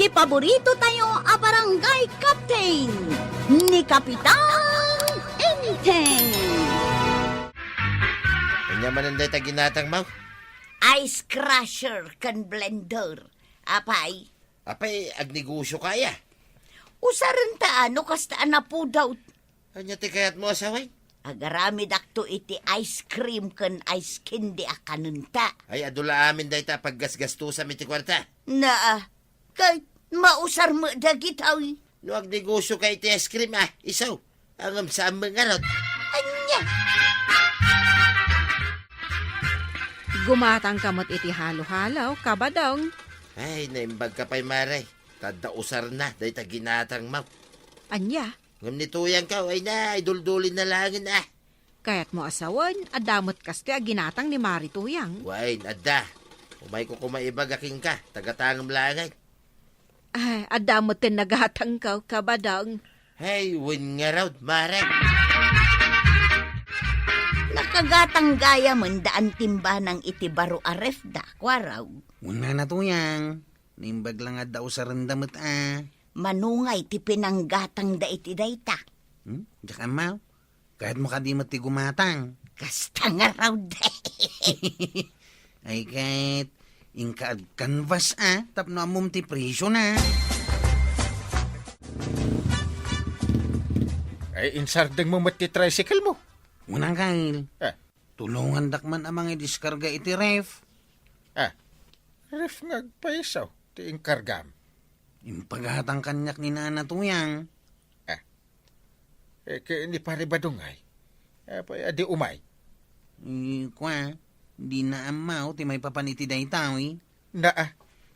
Ti paborito tayo a barangay captain ni Kapitan Enteng. Kanya mananday ta ginatang mau. Ice crusher kan blender. Apay, Apay, agnegosyo kaya. usaran ta ano kastaan na po daw. Kanya ti kayat mo asaway. Agarami dakto iti ice cream kan ice candy akanunta. Ay, adula amin day ta paggasgasto sa miti kwarta. Na, kahit mausar mo dagitaw. No agnegosyo kay ti ice cream isaw. Ang sa mga rot. Anya, Gumatang kamot iti halo-halaw, kabadong. Ay, naimbag ka pa'y maray. Tada usar na, day ta ginatang mau. Anya, Ngam nituyang ka, ay na, iduldulin na langin kaya't mo asawan, adamot kaste a ginatang ni Marituyang. Wain, adda. Umay ko kumaibag aking ka, tagatangam langay. Ay, adamot din nagatang ka, kabadong. Hey, win nga raw, maray. nakagatang gaya man daan timba ng itibaro arefda, kwaraw. Una na to yang. Nimbag lang at daw sa randamot Manungay ti pinanggatang da iti dayta. Diyak amaw. Kahit mo ka di mo ti gumatang. Kasta nga raw da. Ay kahit ingkaad canvas tapno amom ti presyo na. Ay, insardeng mo mati tricycle mo. Unang kail. Ah, Tulungan dakman amang i-diskarga iti ref. ref nagpaisaw. Ti inkargam. Impaghatang kanyak ni Nana Tuyang. Kaya ni pare badungay. Adi umay. Kwa, di na amaw ti may papaniti daytawi. Na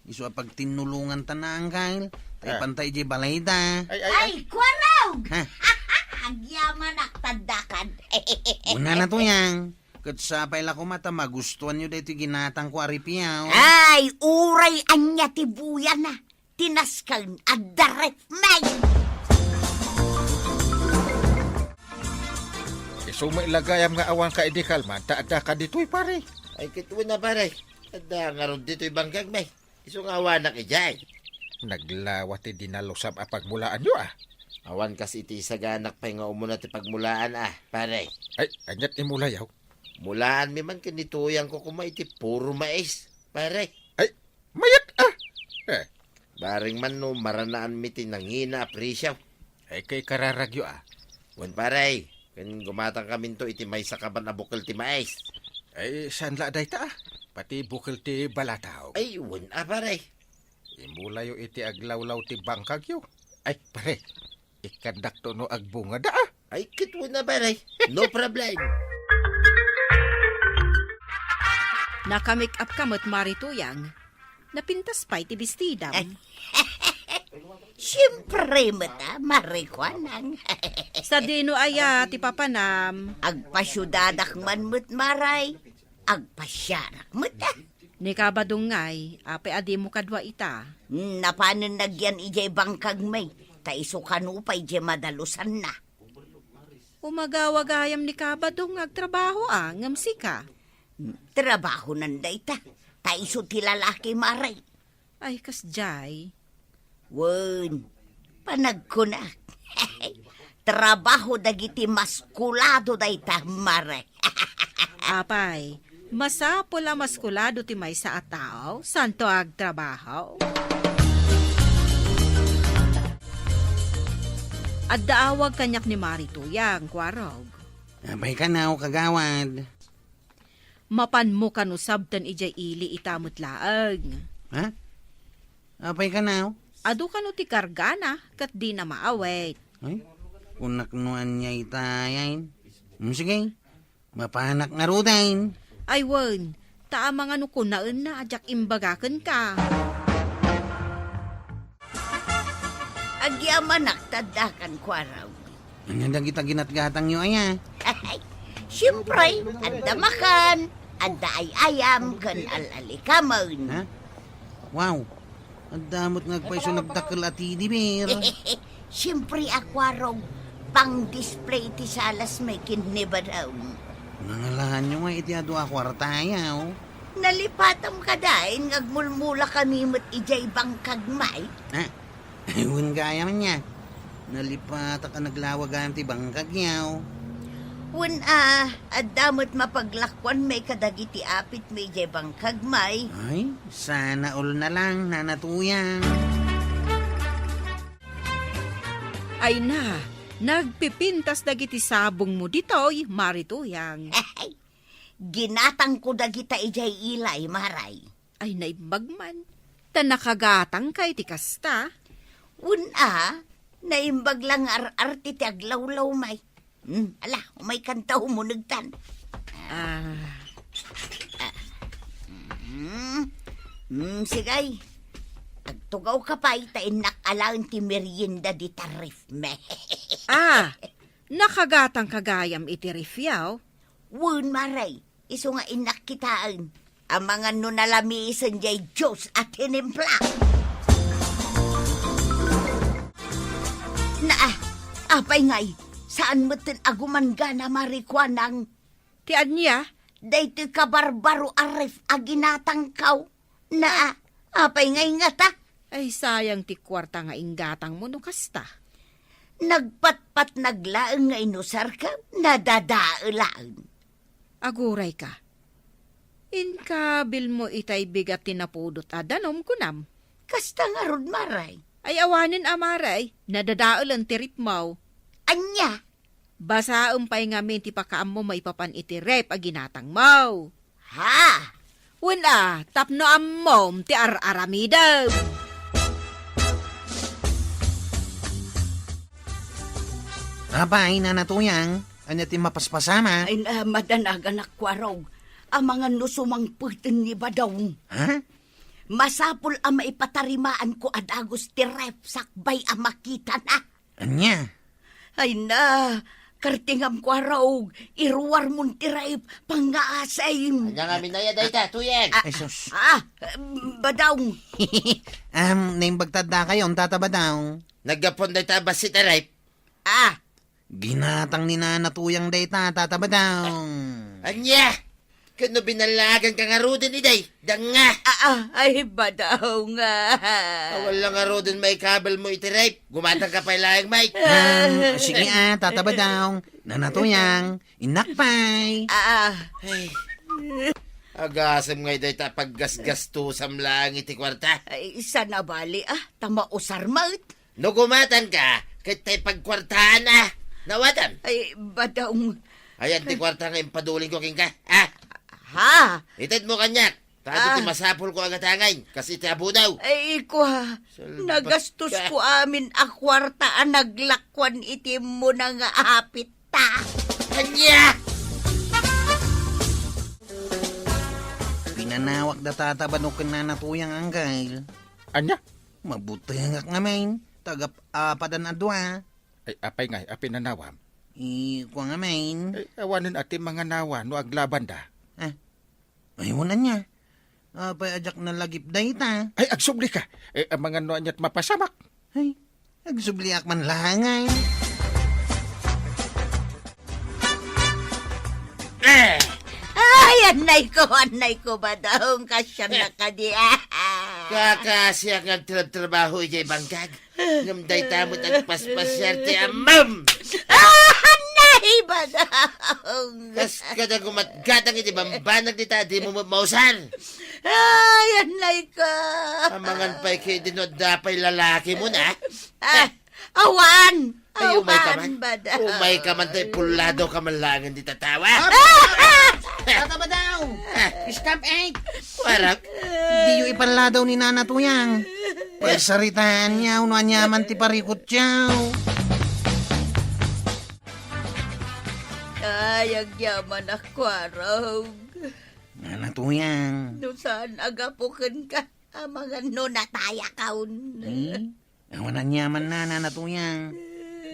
Iso pag tinulungan ta na ang kail. Tay Ah. pantay di balay ta. Ay, kwaraw! Ha? Agyaman aktandakan. Una na to yang. Kat sapay la ko mata magustuhan nyo dito ginatang ko aripiyaw. Ay, uray anya ti buya na. Tinaskan at daref may. iso mo ilagayam nga awan ka idikal man. Taada ka dito'y pare. Ay, kituwin na paray. Adda nga raw dito'y bangkag may. Iso nga awanak ijay. Naglawat ti dinalusab apagmulaan nyo Awan kas iti saganak pa'y nga umuna ti pagmulaan paray. Ay, anyat imulayaw. Mulaan mi man kinituyang ko kumay iti puro mais. Paray. Ay, mayat Baring man no, maranaan mi ti nangina aprisyaw. Ay, kay kararagyo Wan paray. Kan gumatang kami to iti may sakaban na bukal ti mais. Ay, saan la day ta Pati bukil ti balataw. Ay, wan paray. Imulayo iti aglawlaw ti bangkag yo. Ay, pare. Ikadak to no agbunga Ay, kituwin na paray. No problem. Nakamake up kamot Marituyang. Napintas pa'y ti bestidam. Siyempre mata, marikwanang. Sa dino aya ti papanam. Agpasyudadak man mo't maray. Agpasyarak mo't Ni kabadungay, ape adi mo kadwa ita. Napanan nagyan ijay bangkag may. Taiso kanupay ijay madalusan na. Umagawagayam ni kabadung agtrabaho ngamsi ka. Trabaho nanday ta. Taiso ti lalaki maray. Ay kasjay. Wen, panagkunak. Trabaho dagiti maskulado day ta maray. Apay, masapula maskulado ti may sa atao, santo agtrabaho. At daawag kanyak ni Marituyang, kwarog. Abay ka na o kagawad. Mapan mo kanusab tan ijay ili itamot laag. Ha? Abay ka na o. Adu kanu ti kargana, kat di na maawet. Ay, kunaknuan niya itayain. Sige, mapanak nga rudain. Ay wen, taamang ano ko naen na ajak imbagaken ka. Agyaman aktadakan kwaraw. Ano na kita ginatgatang nyo aya? Siyempre, anda makan, anda ay ayam, kan alalikaman. Ha? Wow, ang damot nagpaiso nagdakil at idibir. Siyempre, akwaraw, pang display ti salas may kinibadaw. Nangalahan nyo nga iti ado akwartayaw. Nalipatam ka dahin, ngagmulmula kami mo't ijay bangkagmay. Ha? Ewan kaya man niya. Nalipata ka naglawag ti bangkag yaw. At damot mapaglakwan may kadagiti apit may ijay bangkagmay. Ay, sana all na lang, nanatuyang. Ay na, nagpipintas dagiti sabong mo ditoy, Marituyang. Ginatang ko dagita ijay ilay, maray. Ay naimbagman, ta nakagatang kay ti kasta. Naimbag lang ar-arti ti aglawlaw may. Ala, umay kanta humunagtan. Sigay. Agtugaw ka pa itain nakalaang ti merienda di tarif me. Nakagatang kagayam iti rifyaw. Maray. Iso nga inakitaan. Ang mga nunalamisan jay Diyos at hinimpla. Apay ngay, saan mo tin aguman gana marikwanang? Ti anya, Daytoy kabarbaro arif aginatangkaw. Apay ngay nga ta. ay sayang ti kwarta nga inggatang mo no kasta. Nagpatpat naglaang nga inusar ka, nadadaalaan. Aguray ka. Inkabil mo itay bigat tinapudot adanom kunam. Kasta nga rod maray. Ay awanin amaray, nadadaulan ti ritmaw. Anya? Basa umpay ngamin ti pakaam mo may papan iti rep aginatang mo. Ha? Tapno ammom ti ar-aramidaw. Abay, nanatuyang. Ano ti mapaspasama? Ay madanagan akwaraw. Ang mga nusumang putin ni Badong. Ha? Masapul ang maipatarimaan ko adagos ti rep sakbay ang makita na. Anya? Ay na, kartingam ko araw, iruwar mong ti rep pangaasay. Anya nga minaya dayta, tuyeng. Ay, sus. Badong. Naimbagtad na kayo, ang tataba daw. Nagapon dayta basit aray. Ginatang ni nanatuyang dayta, tataba daw. Anya! Kano binalagan ka nga rodin iday? Danga! Ay badaw nga. Wala nga rodin may kabel mo iti-rape. Gumatang ka pa ilayang Mike. Sige tataba daw. Nanatuyang, inakpay. Ay. Agasam nga iday ta paggasgastusam lang iti kwarta. Ay, isa na bali tamausar mat. No gumatan ka, kahit tayo pagkwartahan na. Nawatan. Ay, badong. Ayan ti kwarta nga impaduling ko king ka. Ha? Itid mo kanyak. Tado ti masapol ko agatangay. Kasi ti abudaw. Ay, nagastos ko amin akwartaan naglakwan itim mo na nga apit ta. Kanya! Pinanawak da tataba no kananatuyang anggail. Anya? Mabuti nga main. Tagap apadan adwa. Ay apay ngay, apay nanawam. Kuha nga main. Ay awanin ati mga nawa no aglaban da. Ayunan niya. Apay ajak na lagip dayta. Ay agsubli ka. Ang mga no anyat mapasamak. Ay, nagsubliak man langay. Anay ko ba daw kasya na ka di Kakasya nga trabaho ijay bangkag. Ngamday tamot at paspasyarte amam! Anay ba daw? Kas kada gumatgatang iti bambanag di ta, di mo mausan. Anay ko. Amangan pa'y kay dinod dapay lalaki mo na. Awan! Ay, umay ka man. ba daw? Umay ka man tayo pulado ka man langan di tatawa. Tataba daw. Scamp 8. Warap. Di yung ipanladaw ni nanatuyang. Pagsaritaan niya, unuan niya man ti parikot siya. Ay, agyaman ako araw. Nanatuyang. No saan agapukan ka? Ang mga nunataya kaun. Awanan niya man na nanatuyang.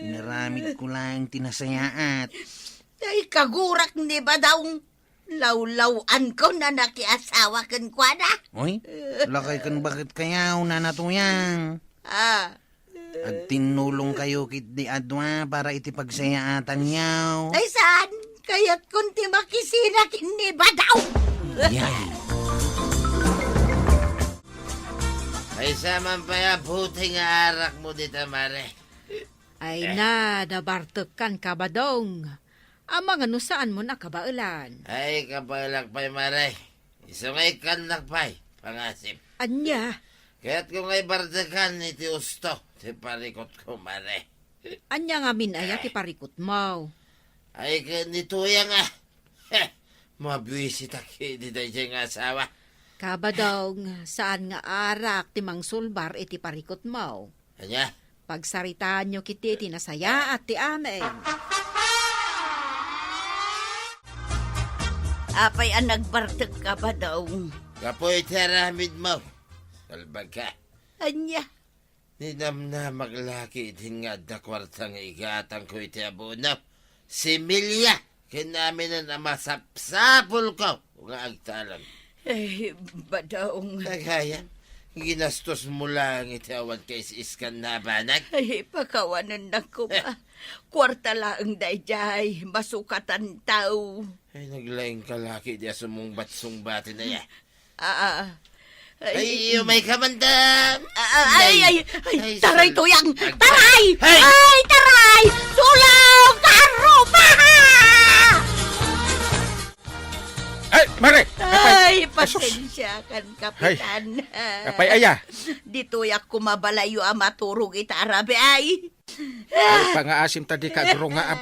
Inaramid ko lang tinasayaat. Ay, kagurak ni ba daw? Lawlawan ko na nakiasawa kan kwa na. Oy, lakay kan bakit kaya nanatuyang. At tinulong kayo kit di adwa para iti pagsayaatan niyaw. Ay, saan? Kaya't kunti makisina kin ni ba daw? Yay. Ay saman pa ya, buti nga arak mo dito, mare. Ay na, nabartukan ka ba dong? Amang ano saan mo nakabailan? Ay, kapalakpay, mare. Isa ngay kanlakpay, pangasip. Anya, Kaya't kung ngay bardakan, iti usto, ti parikot ko, mare. anya nga minaya ti parikot mo. Ay, ganito yan nga. Mabwisit aki, di tayo nga asawa. Kabadong, saan nga arak ti mangsulbar iti parikot mo? Anya? Pagsaritaan nyo kiti tinasaya at ti amen. Apay ang nagbartag ka ba daw? Kapoy taramid mo. Salbag ka. Anya? Ninam na maglaki din nga da kwartang igatang ko iti abono. Si Milya, kinamin na masapsapol ko. Nga agtalang. Eh, badaong. Nagaya, ginastos mo lang iti awan kay iskan na banag. Ay, pakawanan na ko ba? Kwarta lang dayjay, masukatan tao. Ay, naglaing kalaki di asumong batsong-bati na ya. Ay, Ay, may kamandam! ay, taray sal- tuyang! Taray! Hey! Ay, taray! Sulaw! Karupa! Ay, mare! Ay, pasensya kan, kapitan. Apay aya. Dito yak kumabalayo ang maturog itarabi ay. Ay, pangaasim tadi ka guro nga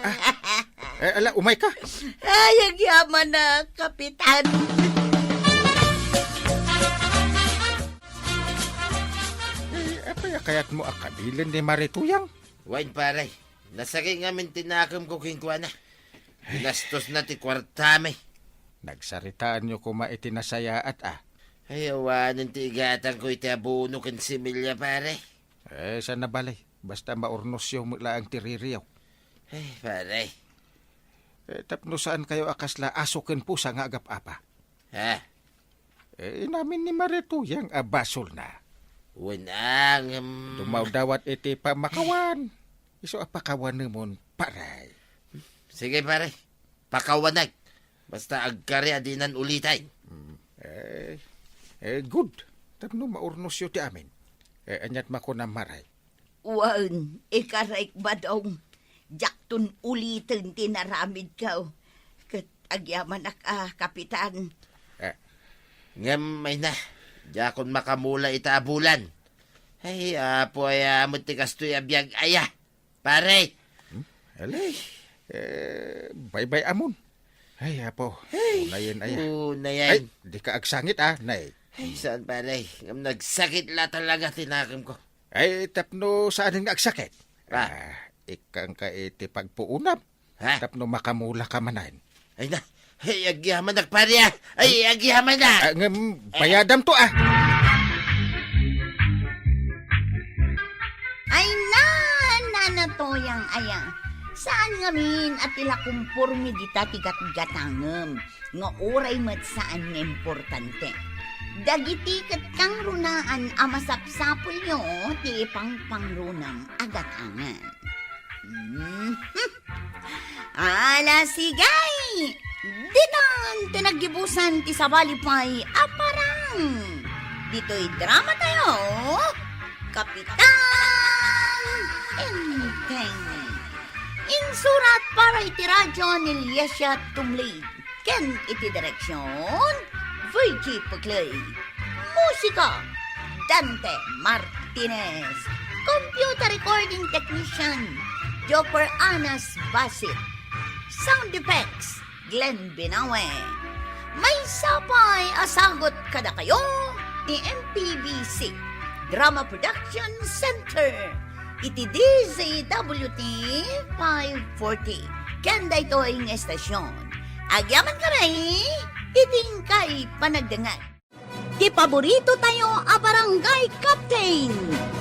ala, umay ka. Ay, ang yaman na, kapitan. Apay kayat mo akabilin ni Marituyang. Wine pare, nasakay ngamin tinakam ko kinkwana. Ginastos na ti kwartame. Nagsaritaan nyo kuma itinasaya at Ay, awanan ti igatang ko iti abono kan si Milya pare. sa nabalay. Basta maurnos yung mula ang tiririyaw. Ay, pare. Tapno saan kayo akasla asukin po sa nga agap-apa. Ha? Namin ni Marituyang basol na. Unang... Dumaw dawat iti pamakawan. Iso apakawan namon paray. Sige pare, pakawanag. Basta agkari adinan ulitay. Good. Tapno maurnos yun ti amin. Anyat mako na maray. Wan, ikaraik ba daw? Jaktun ulitin tinaramid ka. Kat agyaman ak, kapitan. Ngam may na. Jakon makamula itabulan. Ay, apo ay amot ti kastoy abiyag aya. Pare. Alay. Bye-bye amon. Ay, apo. Unayin aya. Unayan. Ay, di ka agsangit nay. Ay, saan pare? Ngam nagsakit la talaga tinakam ko. Ay, tapno saan nga agsakit? Ah. Ikang ka iti pagpuunap. Ha? Tapno makamula ka manan. Ay na. Ay, agyaman nak pare ah. Ay, agyaman na. Payadam to Ay nanatoyang ayang. Saan ngamin at tila kumpurmi dita tigat-gatangem. Nga oray mat saan nga importante. Dagiti kat kang runaan amasapsapul nyo ti pangpangrunang agatangan. Ala sigay! Ditan tinagibusan ti sabalipay aparang. Dito'y drama tayo. Kapitan Enteng. Insurat para iti radyo ni Lyesha Tumlid. Ken iti direksyon Virgie Pugley. Musika Dante Martinez. Computer recording technician Joper Anas Basit. Sound effects Glenn Binawe. May sapay asagot kada kayo ni MPBC Drama Production Center. Iti DZWT 540. Kanda ito ang estasyon. Agyaman ka rin, iting kay panagdangan. Di paborito tayo a barangay captain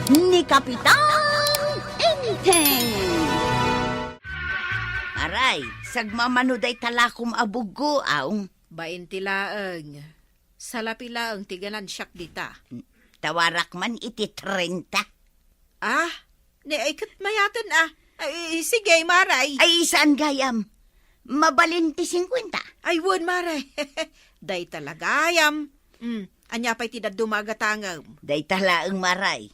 ni Kapitan Enteng. Aray, sagmamanuday talakom abugo, aong. Baintilaang. Salapilaang tiganan siyak dita. Tawarak man iti 30. Ay kat mayatan Ay, sige, maray. Ay, saan gayam? Mabalin ti 50. Ay, won, maray. Day talagayam. Anya pa'y tidak dumagatangam. Day talaang maray.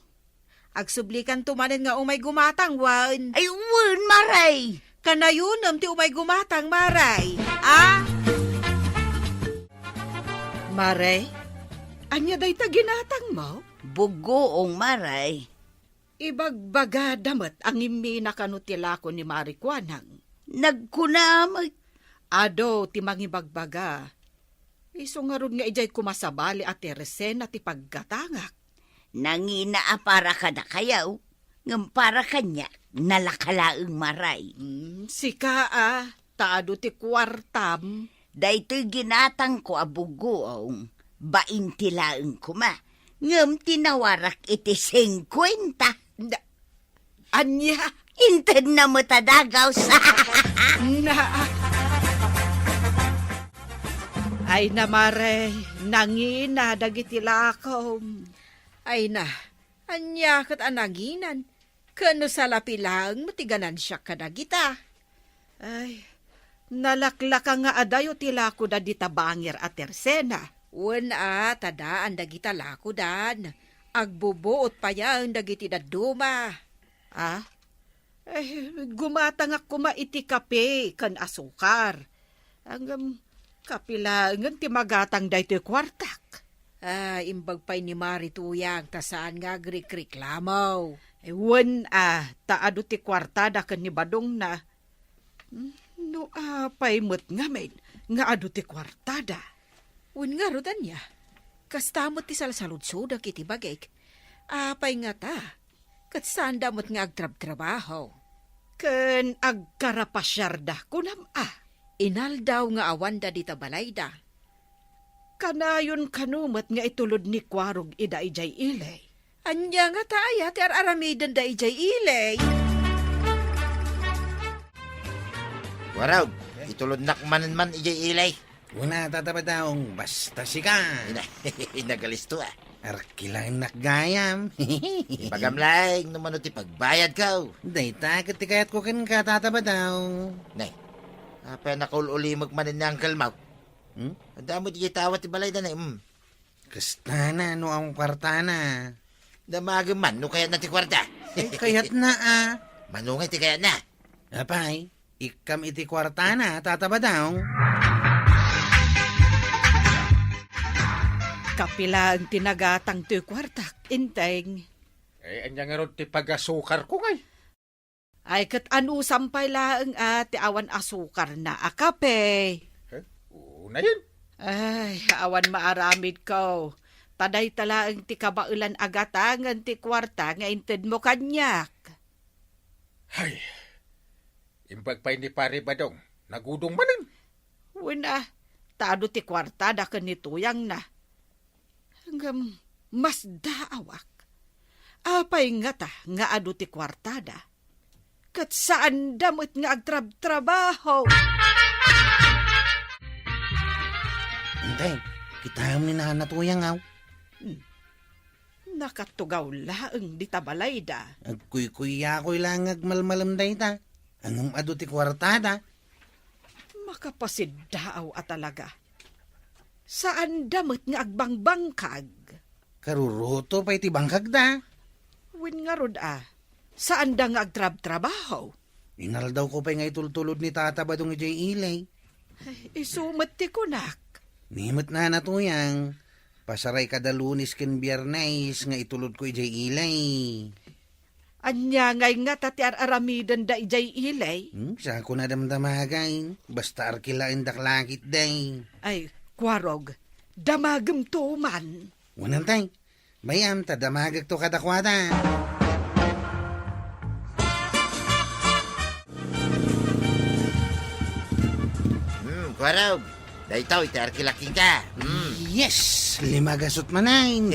Agsublikan tumanin nga umay gumatang, wan. Ay, uwan, maray. Kanayunom ti umay gumatang, Maray. Ah? Maray? Anya day ta ginatang mo? Bugoong maray. Ibagbaga damat ang imina kanutila ko ni Marikwanang. Nagkunamag. Ado ti mangibagbaga. Iso nga ron nga ijay kumasabali at Teresena ti paggatangak. Nangina para ka na kayaw. Ngam para kanya, nalakalaang maray. Sika taado ti kwartam. Daytoy ginatang ko abugoong. Baintilaang kuma. Ngam tinawarak iti 50. Anya? Inted na matadagaw sa... Na... Ay na, Mare, nangina, dagiti lakom. Ay na, anya kat anaginan. Kano sa lapilang, matiganan siya kadagita. Ay, nalaklaka nga adayo tilako da dita bangir at Tersena. Una, tadaan dagita lako dan. Agbubuot pa yan dagiti daduma. Ah? Gumatang ako maiti kape kan asukar. Ang kapilangan ti magatang daytoy kwartak. Imbag pa'y ni Marituyang tasaan nga agrik-reklamaw. Wan taado ti kwartada kan ni Badong na. No pa'y mo't ngamin nga ado ti kwartada. Wan nga rodan niya. Kastamot ti salsaludsodak iti bagay. Apay nga ta. Kat saan damot nga agtrab-trabaho. Ken agkarapasyarda kunam Inaldaw nga awanda dita balayda. Kanayon kanumat nga itulod ni Kwarog ida ijay ilay. Anya nga taaya ti aramidan da ijay ilay. Waraw, itulod nakmanan man ijay ilay. Una tatabadaong basta sika. Nagalisto Arkilang nakgayam. Pagamlaing naman ti pagbayad ka. Dayta katikayat ko kan katatabadaw. Nay, apa nakaululi magmanin niya ang kalmaw. Ang damo di tawat ti balay na Kastana no ang kwartana. Damagam man, no kaya na ti kwarta. Kayat na Manungay ti kaya na. Apay, ikam iti kwartana tatabadaw. Kapila ang tinagatang ti kwartak, inteng. Anya nga ron ti pagasukar ko ngay. Ay kat anu sampay laang ti awan asukar na akape. Una yun. Ay, awan maaramid ko. Taday talaang ti kabaulan agatangan ti kwarta nga inted mo kanyak. Ay, imbag pa'y ni pare Badong, nagudong manin. Una, tado ti kwarta da kanituyang na. Hanggang mas daawak. Apay nga ta nga ado ti kwartada. Kat saan damot nga agtrab-trabaho. Intay, kita ni nanatuyang Nakatugaw laang di tabalayda. Agkuy-kuya ko'y lang agmalmalam dayta. Anong ado ti kwartada? Makapasidaaw at talaga. Saan damot nga agbangbangkag? Karuruto pa'y ti bangkag da. Win nga rod saan da nga agtrab-trabaho? Inaldaw ko pa'y nga itultulod ni tata Badong ijay ilay. Isumat ti kunak. Nimot na natuyang. Pasaray kada Lunes ken Biyernes nga itulod ko ijay ilay. Anya ngay nga tati aramidan da ijay ilay. Sa ako na damdamagay. Basta arkilain daklakit day. Ay, Kwarog, damagam to man. Wanantay, bayam ta damagag to kadakwada. Waraw, dahitaw iti arkilaking ka. Yes, limagasot manain.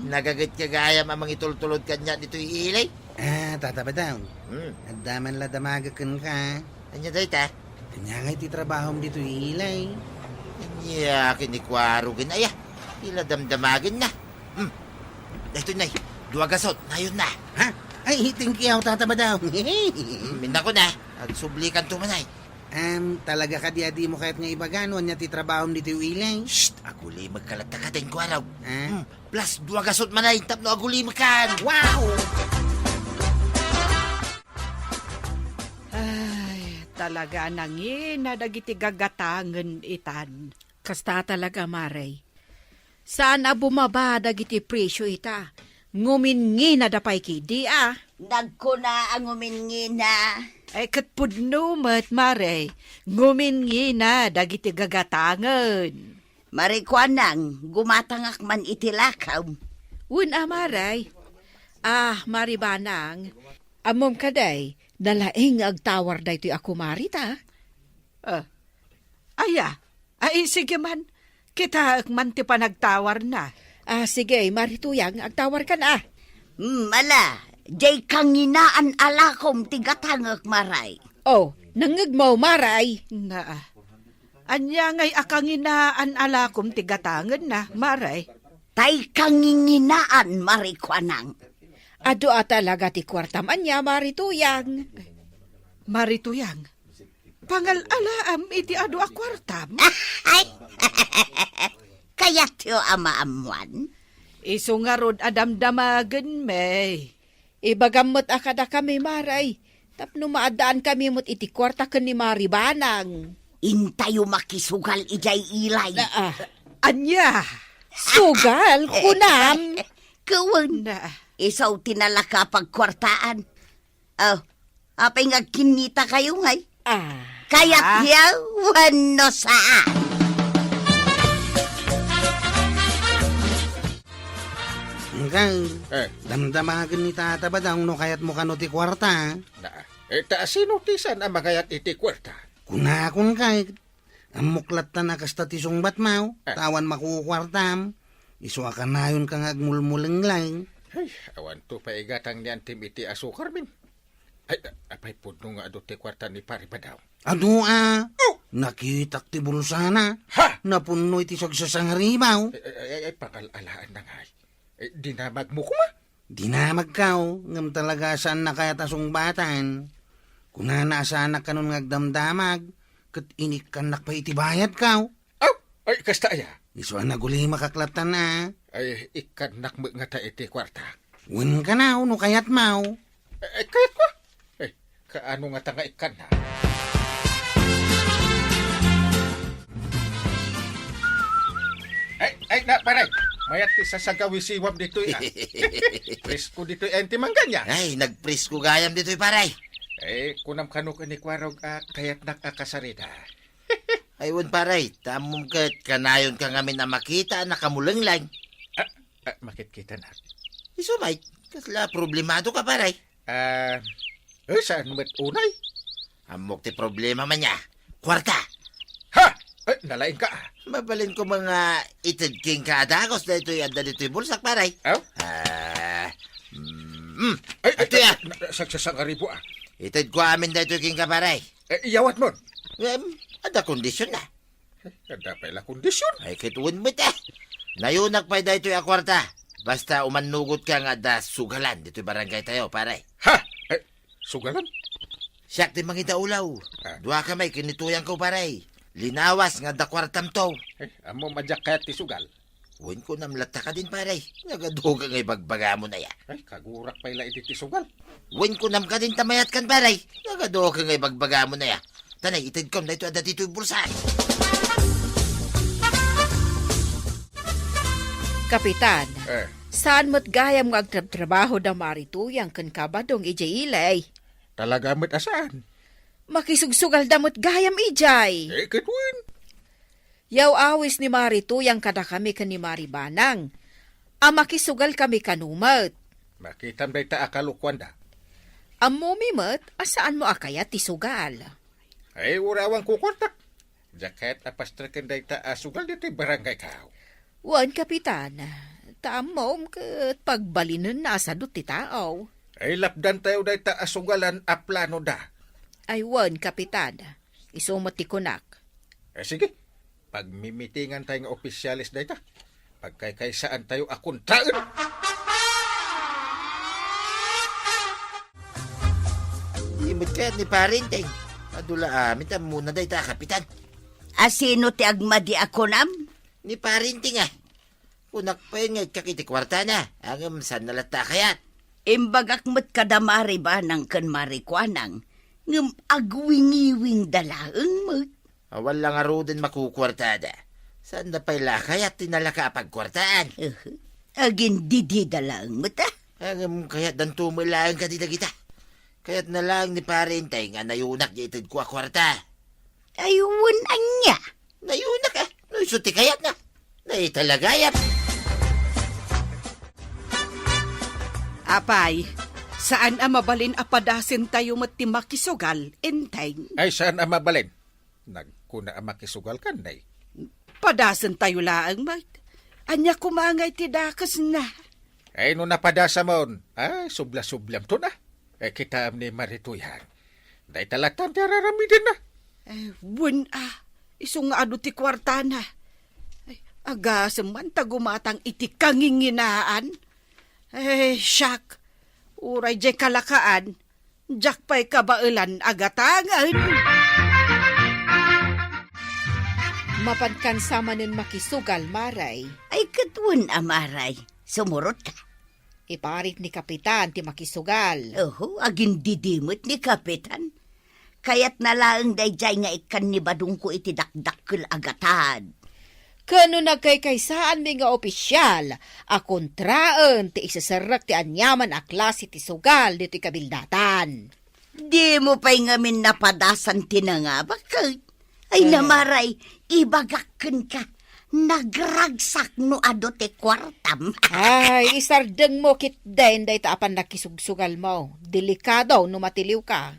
Nagagat ka gayam amang itultulod kanya dito ilay. Tatabadaw. Agdaman la damagakan ka. Anya dahita? Kanya nga iti trabaho dito ilay. Yakin ni Kwarugin. Aya, ila damdamagin na. Dahito na, duwa gasot, nayon na. Ha? Ay, thank you, tatabadaw. Minna ko na, at sublikan tumanay. Talaga ka di mo kahit nga ibagano niya ti trabaho dito yung ilay. Shh! Aguli magkalata ka din ko araw. Ah? Plus, dua gasot man na tapno aguli makan. Wow! Ay, talaga nangin na dagiti gagatangan itan. Kasta talaga, Maray. Saan na bumaba dagiti presyo ita? Ngumingi na dapay kidi Nagkuna ang umingina. Ay katpudno mat, Maray. Ngumingi na dagiti gagatangan. Marikwanang, gumatangak man itilakaw. Maray. Maribanang. Amom kaday, nalaing agtawar da ito'y ako marita. Ay, sige man. Kita man ti panagtawar na. Sige, Marituyang, agtawar ka na. Mala, jay kanginaan alakom tigatangak maray. Oh, nangagmaw, Maray. Anya ngay akanginaan alakom tigatangan na, Maray. Tay kanginginaan marikwanang. Ado talaga ti kwartam anya, Marituyang. Marituyang, pangal-alaam iti ado a kwartam. Ay, kaya tiyo amaamuan. Iso nga rod adamdamagan, may. Ibagamot akada kami, Maray. Tapno maadaan kami mo't iti kwarta ka ni Maribanang. Intayo makisugal ijay ilay. Anya, sugal, kunam. Kawan, isaw tinalaka pagkwartaan. Apay nga kinita kayo ngay. Kaya tiyo, wano saan. Damdamagan ni tata ba daw no kayat mo kano ti kwarta? Sino tisan ang magayat iti kwarta? Kunakon kay, ang muklat na nakasta ti sungbat mau, tawan makukwartam, iswa ka na yun kang agmulmuling lang. Ay, awan to paigatang niyan tim iti asukar min. Ay, apay pudno nga ado ti kwarta ni pari ba daw? Ado nakitak ti bulsana, napuno iti sagsasang harimaw. Ay, pakalalaan na nga. Dinamag mo kuma? Dinamag kao, ngam talaga saan na kaya tasong batan. Kunana asanak ka nun ngagdamdamag, kat inikan pa itibayad kao. Ay, kasta aya. Iswa na guli makaklatan na. Ay, ikanak mo nga ta iti kwarta. Win ka na, no kayat mau. Ay, kayat ko? Ay, kaano nga ta nga ikan na? Ay, paray. Mayat ti sasagawi siwab dito ya. Presko dito enti mangganya. Ay, nagpresko gayam dito'y paray. Kunam kanok ni kwarog kayat nakakasarita. Aywan paray, tamong kat kanayon ka ngamin na makita nakamulang lang. Makit kita na. Isumay, kasla problemado ka paray. Saan mo't unay? Amok ti problema man niya. Kwarta. Ha! Nalain ka. Mabalin ko mga itid king kaadagos na ito'y anda dito'y bulsak paray. Ito ya. Sagsasang aribo Itid ko amin na ito'y king kaparay. Iyawat mo. Ada kondisyon na. Ada pala kondisyon. Ay, kituon mo ta. Nayunak pa da ito'y akwarta. Basta umanugot ka nga da sugalan dito'y barangay tayo, paray. Ha? Sugalan? Siyak di mangita ulaw. Dua ka may kinituyang ko, paray. Linawas nga da kwartam to. Amo madyak kaya ti sugal. Uwin ko namlata ka din, paray. Nagaduga ngay bagbaga mo na ya. Ay, kagurak pala iti ti sugal. Uwin ko nam ka din tamayat kan, paray. Nagaduga ngay bagbaga mo na ya. Tanay, itid ko na ito ada dito'y bulsa. Kapitan, saan mo't gayam nga agtrabaho da Marituyang kan kabadong ijay ilay? Talaga mo't asaan? Makisugsugal damot gayam ijay. Kitwin. Yaw awis ni Marituyang kada kami kan ni Maribanang. Makisugal kami kanumat. Makitam day ta akalukwan da. Amo mimot, asaan mo akaya ti sugal? Ay, urawang kukwartak. Jaket apastrakan day ta asugal dito barangay kao. Wan, Kapitan. Taamom kat pagbalinan na sa duti tao. Ay, lapdan tayo day ta asugalan a plano da. Ay, wan, Kapitan. Isumot ti kunak. Sige. Pag mimitingan tayong opisyalis day ta. Pagkaykaysaan tayo akuntaan. Imot ka ni parinteng. Adula amin ta muna day ta, kapitan. Asino ti agmadi ako nam? Ni parinting ah. Kunak pa yun nga kakiti kwarta na. Ang saan nalata kayat. Imbagak mo't kadamari ba ng kanmari kwanang? Ngam agwingiwing dalaang mo. Awal lang aro din makukwartada. Saan na pala kayat tinalaka pagkwartaan? Agin didi dalaang mo ta? Ang kayat dan tumilaan ka dita kita. Kayat na lang ni parintay nga nayunak di itid ko kwarta. Ayun anya. Nayunak ah. Naysuti kayat na. Naitalagayap. Apay, saan ang mabalin apadasin tayo mati makisugal, enteng? Ay, saan ang mabalin? Nagkuna ang makisugal kan, day. Padasan tayo laang, mate. Anya kumangay ti dakas na. Ay, no napadasa mo, ay, subla-sublam to na. Ay, kita ni Marituyan. Day talatan ti araramidin na. Wen isong nga ado ti kwarta na. Ay, agasam man tagumatang iti kanginginaan. Syak, uray jay kalakaan, jak pa'y kabailan agatangan. Mapankan sama nun makisugal, Maray. Ay katun amaray. Sumurot ka. Iparit ni Kapitan ti makisugal. Oho, agin didimot ni Kapitan. Kayat nalaang dayjay nga ikan ni badung ko iti dakdakkel agatan. Kano nagkaykaysaan mi nga opisyal, a kontraan ti isasarak ti anyaman a klase ti sugal dito kabildatan. Di mo pa'y ngamin napadasan tinanga. Bakit? Ay namaray, ibagakken ka. Nagragsak no ado ti kwartam. Ay, isardeng mo kit den day taapan nakisugsugal mo. Delikado no matiliw ka.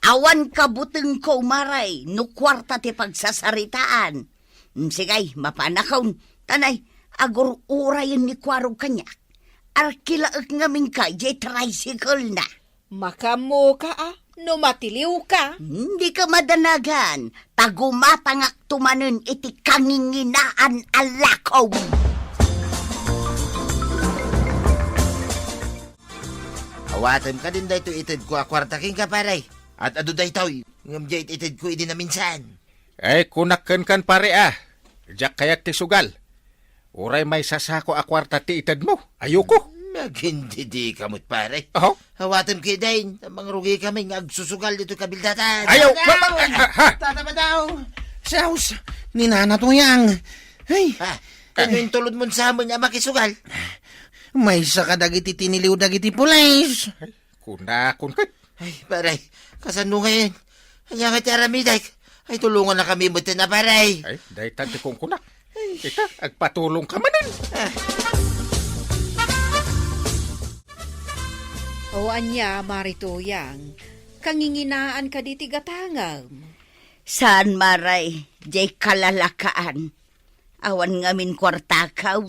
Awan ka buteng ko maray, no kwarta ti pagsasaritaan. Sigay, mapanakaw. Tanay, agur urayan ni kwarog kanya. Arkilaak ngamin ka, jay tricycle na. Makamo ka no matiliw ka. Hindi ka madanagan. Tagumatangak tumanon iti kanginginaan alakaw. Awatan ka din dahito itid ko kwarta king kaparay. At ado dahito, ngam jay itid ko idi na minsan. Ay, kunakan kan pare Jak kayat ti sugal. Uray may sasako akwarta ti itad mo. Ayoko. Magindi di kamot pare. Oh? Hawatan kayo din. Mangrugi kami ng agsusugal dito kabildatan. Ayaw! Tataba daw. Saus, ninana to yang. Ay, Ano yung tulod mo sa amon nga makisugal? may sakadagiti tiniliw dagiti pulis. Kunakun kat. Ay, paray, kasano ngayon? Kanya ka tiaramiday. Ay, tulungan na kami mo na paray. Ay, dahi tanti kong kunak. Kita, agpatulong ka manin. O anya, Marituyang, kanginginaan ka di tigatangam. Saan maray, jay kalalakaan. Awan ngamin kwartakaw.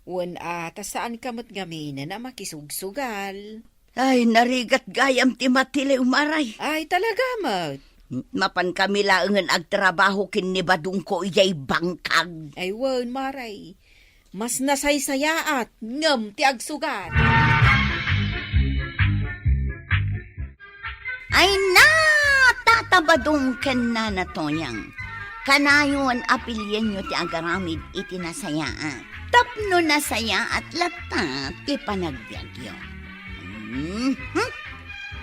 Wan ta saan kamot gaminan na makisugsugal. Ay, narigat gayam ti matiliw maray. Ay, talaga, mat. Mapan kami laangan agtrabaho kin ni badung ko iyay bangkag. Ay, wan, Maray. Mas nasaysayaat, ngam ti agsugal. Ay na, tatabadong ken na natoyang. Kanayon apilyen nyo ti agaramid iti nasayaan. Tapno nasaya at lata ti panagbiagyo.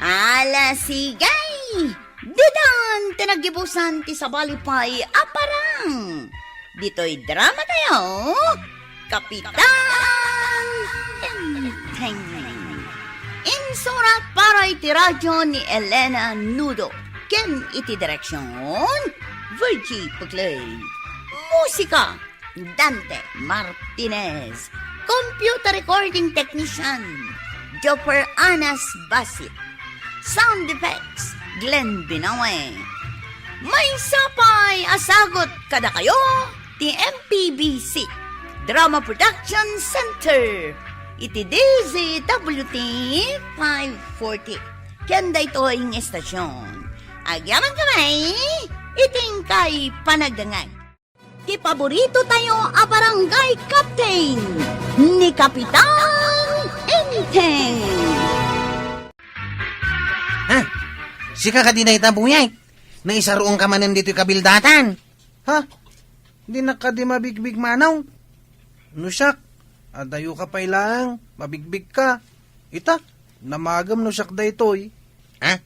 Ala sigay! Didan tinagibusan ti sabalipay aparang. Dito'y drama tayo. Kapitan Enteng. Insurat para iti radyo ni Elena Nudo. Ken iti direksyon Virgie Pugley. Musika Dante Martinez. Computer recording technician Jopper Anas Basit. Sound effects Glenn Binawe. May sapay asagot kada kayo ti MPBC Drama Production Center. Iti DZWT 540. Kanda ito ang estasyon. Agyaman kamay, iting kay panagdangan. Ti paborito tayo a barangay captain ni Kapitan Enteng. Sika ka dinay tabuyay. Na isaroong ka manan dito'y kabildatan. Ha? Di na ka di mabigbig manong. Nusak, adayo ka pa ilang, mabigbig ka. Ita, namagam nusak da ito'y. Ha?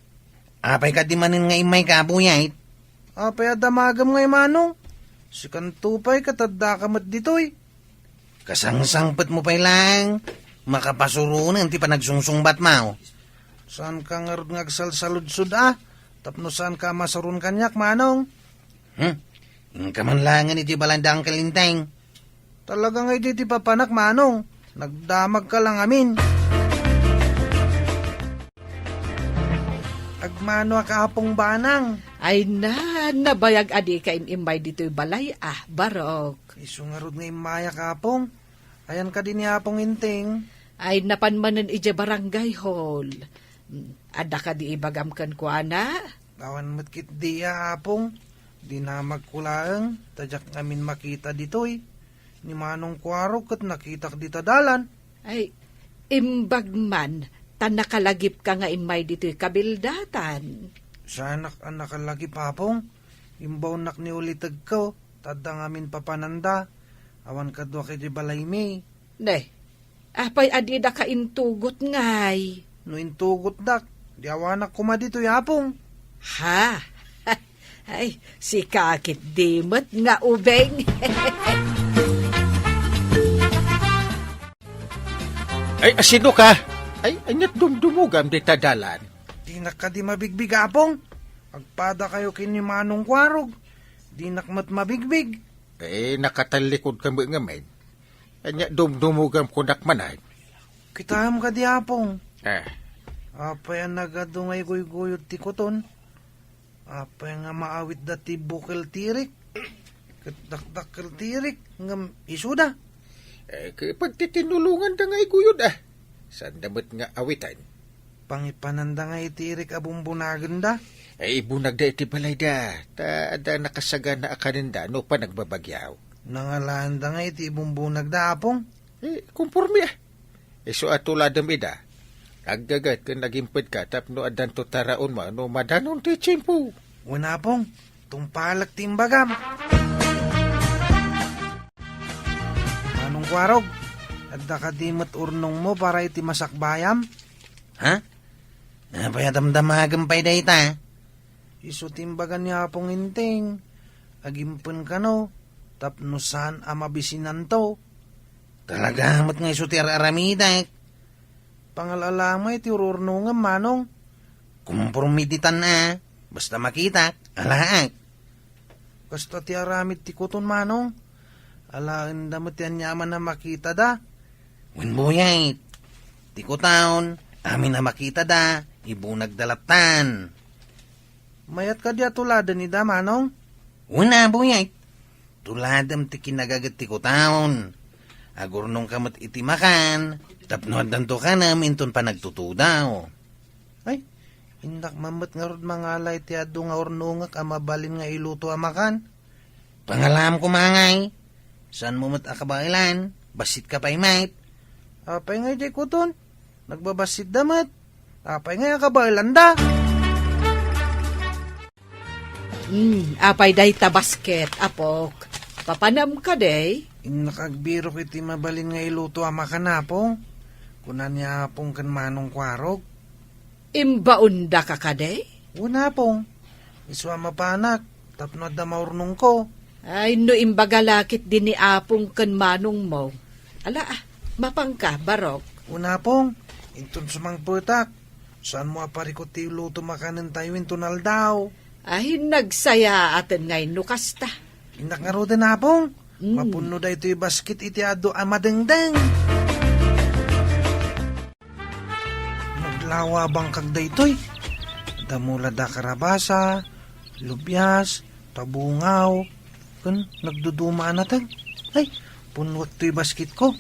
Apay ka di manin nga imay ka, buyay. Apay adamagam ngay manong. Si kantupay katadda ka mat dito'y. Kasangsangpet mo pa lang. Makapasurunan ti pa nagsungsungbat mo. Saan ka nga rin ngagsalsaludsud Tapno saan ka masarun kanyak manong. Yung kamanlangan iti balandang kalinteng. Talaga nga di papanak manong. Nagdamag ka lang amin. Agmano akapong banang. Ay nabayag adi ka imay dito'y balay barok. Isungarod nga imaya kapong. Ayan ka din yapong inting. Ay napanmanan ije barangay hall. Ada ka di ibagam kan kuana? Awan matkit di apong. Di na magkulaang. Tadyak namin makita dito'y. Ni manong kwarok kat nakita dita dalan. Ay, imbag man, tanakalagip ka nga imay dito'y kabildatan. Sa anak nakalagi papong. Imbaw nak ni ulitag ko. Tadda ngamin papananda. Awan ka doa kay di balay mi. Ne, apay adida ka intugot ngay. No intugot dak. Di awanak kuma dito yapong. Ha? Ay, si kakit dimot nga ubeng. Ay, asino ka? Ay, anyat dumdumugam di tadalan. Di na ka di mabigbig apong. Agpada kayo kinimanong kwarog. Di nakmat mabigbig. Eh, nakatalikod ka mga men. Anyat dumdumugam ko nakmanay. Kitaham ka di apong. Ah, Apay ang nagadungay guyot ti kuton. Apay nga maawit dati bukil tirik. Katdakdakil tirik. Ngam isuda. kapag titinulungan da nga iguyod Saan damat nga awitan? Pangipananda nga itirik abumbunagan da. Ay, ibunag da iti balay da. Da nakasaga na akaninda no pa nagbabagyaw. Nangalaan da nga iti bumbunag da apong. Kumpormi so atuladam ida. Aggagat ka nagimpad ka tapno adan to taraon mo no madanon ti tiyempo. Una pong, tumpalak timbagam. Anong kwarog? Adda ka dimot urnong mo para iti masakbayam? Ha? Apay damdamagam pa'y dayta. Isu timbagan niya pong inting. Agimpun ka no, tapno saan amabisinan to. Talaga mat nga iso ti aramidak. Pangalalama iti ururnong manong. Kumpormiditan basta makita, alaak. Kasta ti aramid ti kuton manong. Alaan damot yan yaman na makita da. Winbuyay, tiko taon, amin na makita da, ibunag dalatan. Mayat ka di atuladan ni da manong. Una, buyay, tuladam ti kinagagat tiko taon. Agurnong kamat iti makan, tapno adanto ka na, minton pa nagtutudaw. Ay, indak mamat nga rod mga alay ti adu nga ornungak amabalin nga iluto amakan. Pangalam ko mangay, saan mo mat akabailan, basit ka pa'y mait. Apay nga di kuton, nagbabasit damat. Apay nga kabailan da. Apay day tabasket, apok. Papanam ka day? Nakagbiro kiti mabalin nga iluto amakan apong. Kunan niya apong kan manong kwarog. Imbaunda ka ka day? Una pong, iswa mapanak, tapno da maurnong ko. Ay, no imbagalakit din ni apong kan manong mo. Ala, mapangka, barok. Una pong, intun sumang putak. Saan mo aparikot ti luto makanan tayo intunal daw. Ay, nagsaya atin ngay nukasta. Inak nga roda na pong. Mapuno da ito yung basket iti ado amadengdeng. Naglawa bang kagda ito'y? Damula da karabasa, lubyas, tabungaw. Kun, nagdudumaan natin. Ay, punwat to'y basket ko.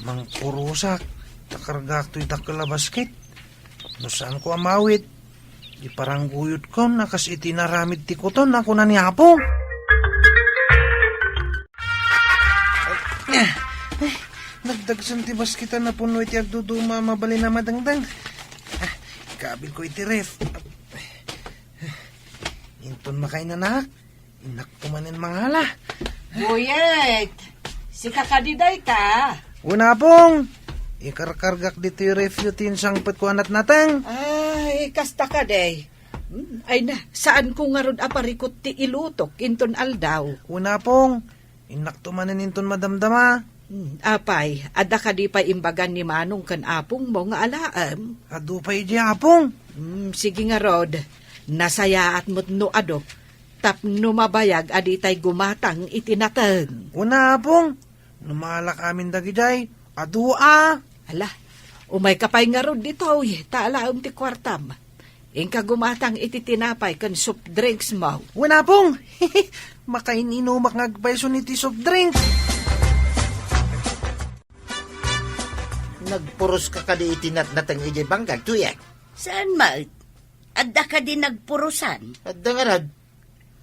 Mang purusak, takargak to'y takala basket. No saan ko amawit? Di parang guyot ko, nakas itinaramid ti kuton, ako na niyapo. Nagdagsan ti baskita na puno iti agduduma mabali na madangdang. Kabil ko iti ref. Inton makay nanak. Inak tumanin mangala. Buyet, si kakadiday ka. Una pong. Ikarkargak dito yung refutin sang patkuanat natang. Ay, kasta ka day. Ay na, saan ko nga ron aparikot ti ilutok inton aldaw? Una pong. Inak tumanin inton madamdama. Apay, ada ka di pa imbagan ni Manong kan apong mo nga alaam. Ado pa iji apong. Sige nga Rod, nasaya at mo't no ado. Tapno mabayag aditay gumatang itinatag. Una apong. Numalak amin dagijay. Ado a. Ala, umay kapay nga Rod dito, taalaam ti kwartam. Ingka gumatang ititinapay kan soft drinks mo. Una pong. Makaininumak ngagpaiso ni ti soft drink. Nagpuros ka kadi itinat natang ijay banggag, tuyak. Saan maut? Adda ka din nagpurusan. At dangarad,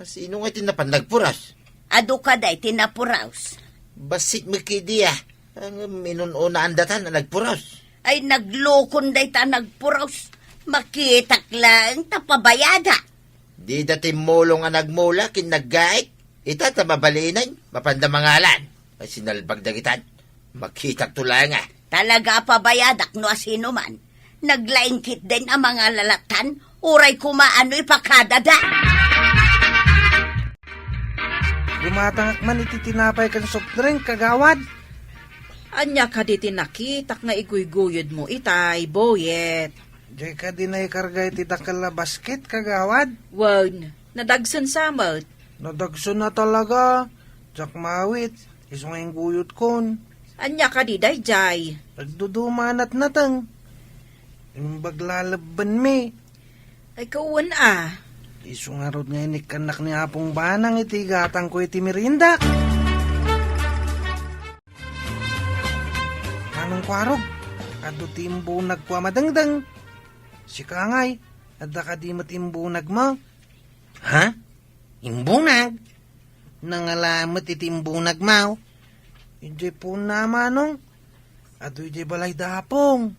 sino nga tinapan nagpuras? Ado ka day tinapuraos. Basit makidiya, ang minununa andatan na nagpuras. Ay naglokon day ta nagpuraos. Makitak lang tapabayada. Di dati mulong nga nagmula, kin naggait. Ita tamabalinan, mapanda mangalan. Ay sinalbag dagitan, makitak tulang nga. Talaga pabayadak no asino man. Naglaingkit din ang mga lalatan, uray kumaano ipakadada. Gumatangak man ititinapay kan soft drink kagawad. Anya ka di tinakitak nga iguyguyod mo itay, boyet. Jay ka din ay karga ititakala basket kagawad. Wan, nadagsan samot. Nadagso na talaga. Jak mawit. Isong guyot kon. Anya ka di dayjay. Nagdudumanat natang. Yung baglalaban mi. Ay kawan ah. Isong arod nga inikanak ni Apong Banang iti gatang ko iti merinda. Anong kwarog? Ado timbo nagkwa madangdang. Si Kangay, adda ka di matimbunag mo. Ha? Imbunag? Nangalamat itimbunag mo? Hindi po na manong. Ado iti balay dapong.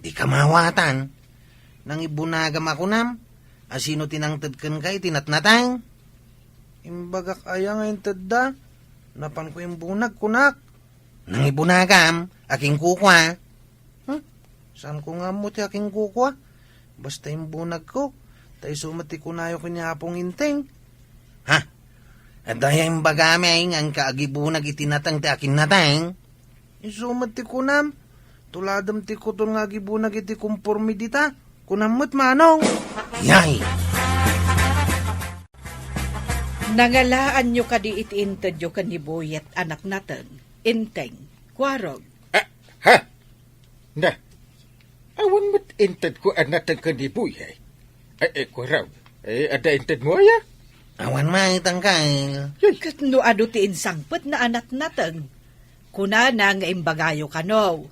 Di ka mawatan. Nang ibunagam ako nam, asino tinangtadkan kay tinatnatang? Imbagak ayang ngayon tadda. Napan ko yung bunag kunak. Nang ibunagam, aking kukwa. Saan ko nga mo ti aking kukwa? Basta yung bunag ko. Tay sumati ko na yung kinyapong inting. Ha? At dahil bagamay ang kaagibunag itinatang ti akin natang? Isumati ko nam. Tuladam ti ko nga gibunag iti kumpormidita. Kunamot manong. Yay! Nangalaan nyo ka di itiintad yo ka ni boyet anak natin. Inteng, kwarog. Ha? Na. Awan mo't intad ko anatang kanibuy, ay ko raw. Ada intad mo, ya? Awan maitang kail. Kat no ado ti insangpet na anak natin. Kuna na nga imbagayo ka no.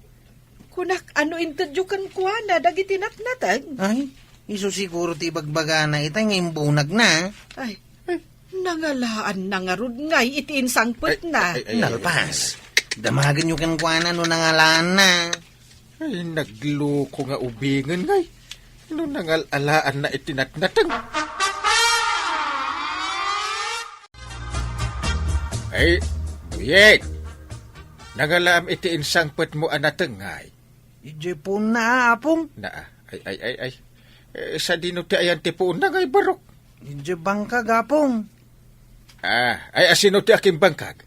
Kunak ano intad yo kan kuana dagiti natin. Ay, iso siguro ti bagbaga na itang imbunag na. Ay, nangalaan na nga rod ngay iti insangpet na. Nalpas. Damagan nyo kan kuana no nangalaan na. Ay, nagloko nga ubingan ngay. No nangalalaan na itinatnatang. Ay, buyet. Nangalaam iti insangpet mo anatang ngay. Ije po na apong. Na, ay. Sa dino ti ayan ti po na ngay barok. Ije bangka gapong. Ay asino ti aking bangkag.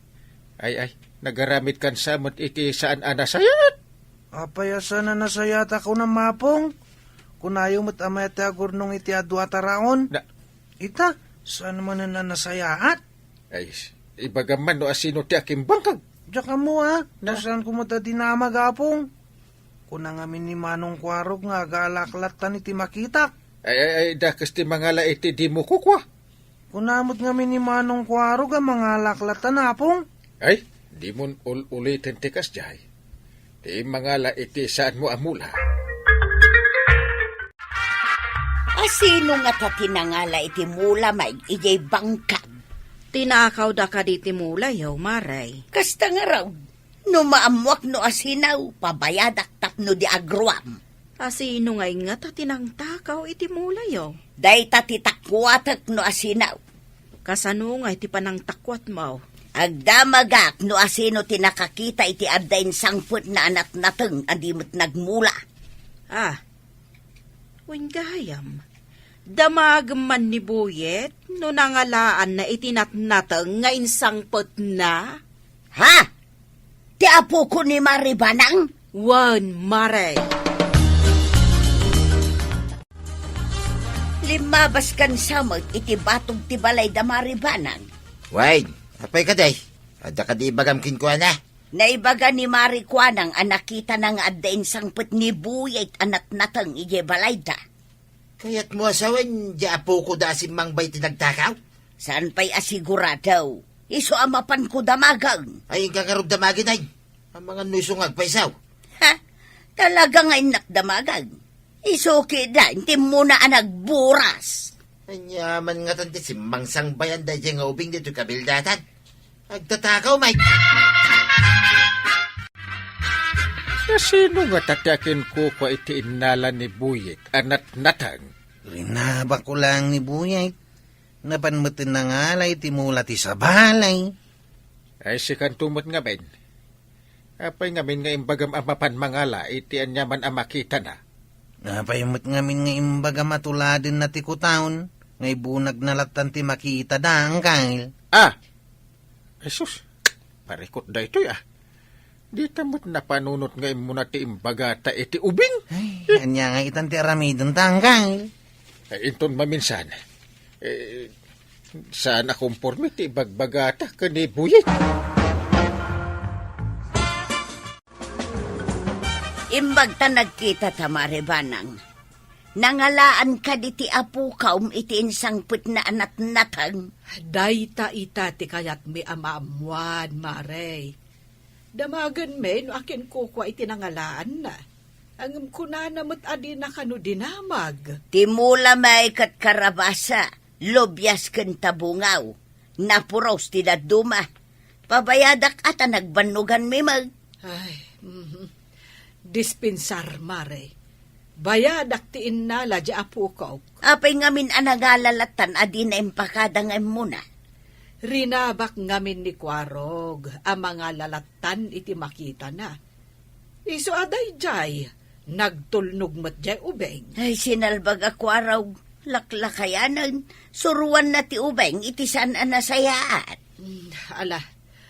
Ay, nagaramit kan samot iti saan anasayat. Apayasa na nasayata ko na mapong. Kunayo mo't amay tagor nung iti adwa taraon. Na, Ita, saan man na nasayaat? ay, ibagaman no asino ti aking bangkag. Diyak ka mo ha, nasaan ko mo dinama gapong. Kuna nga ni Manong Kwarog nga galaklatan iti makitak. Ay, dakas ti mangala iti di mo kukwa. Kunamot nga ni Manong Kwarog ang mga laklatan apong. Ay, di mo ulitin ti kasjay. Di mangala iti saan mo amula. Asino nga ta tinangala iti mula may ijay bangkag. Tinakaw da ka di timula yaw maray. Kasta nga raw, no maamwak no asinaw, pabayadak tapno di agruam. Asino ngay nga ta tinangtak. takaw iti mulayo. Dayta ti takwatek no asinaw. Kasano nga iti panang takwat mo? Agdamagak no asino ti nakakita iti addain sangput na anak nateng adimot nagmula. Ah, gayam. Damag man ni Buyet, no nangalaan na itinatnatang nga insangpot na? Ha? Ti apo ko ni Maribanang? Wan, Mare. Limabas kan samot iti batog ti balay da Maribanang. Wait, apay ka day? Ada ka di bagam kinkuha na? Naibaga ni Mari Kwanang ang nakita ng addain sangput ni Buyet anak natang ije balay da. Kaya't mo asawan, di apo ko da simbang bay tinagtakaw? Saan pa'y asigurado? Iso amapan ko damagang. Ay, ang kakarog damagin ay. Ang mga nusong agpaisaw. Ha? Talaga nga inak damagang. Iso kida, hindi mo na nagburas. Anyaman nga tanti simbang sang bayan da dyan nga ubing dito kabildatan. Agtatakaw, Mike. Sino nga tatyakin ko kwa iti inala ni Buyet, anat natang? Rinabak ko lang ni Buyay. Napanmutin na ngalay timula ti sa balay. Ay si kantumot nga ben. Apay ngamin nga imbagam amapan mangala, iti anyaman amakita na. Napayamot ngamin nga imbaga matuladin na ti kutaon. Ngay bunag na latan ti makita daang kail. Ah! Jesus, parikot da ito ah. Di tamot na panunot nga imuna ti imbaga ta iti ubing. Ay, anya nga itan ti aramidon tangkay. Ay inton maminsan. Saan akumpormi ti bagbagata ka ni Buyet? Imbag ta nagkita ta Maribanang. Nangalaan ka di ti apo ka iti insangput na anak natang. Dayta ita ti kayat mi amaamuan, Mare. Damagan me no akin kukwa itinangalaan na. Ang kunanamot adi na kano dinamag. Timula may kat karabasa, lobyas ken tabungaw. Napuros ti daduma. Pabayadak ata nagbanugan mi mag. Ay, dispensar, Mare. Bayadak ti innala di apo ko. Apay ngamin anagalalatan adi na impakadangay muna. Rinabak ngamin ni Kwarog ang mga lalatan iti makita na. Iso aday jay, nagtulnog mat jay ubeng. Ay sinalbag ako araw, laklakayanan, suruan na ti ubeng iti saan anasayaan. Ala,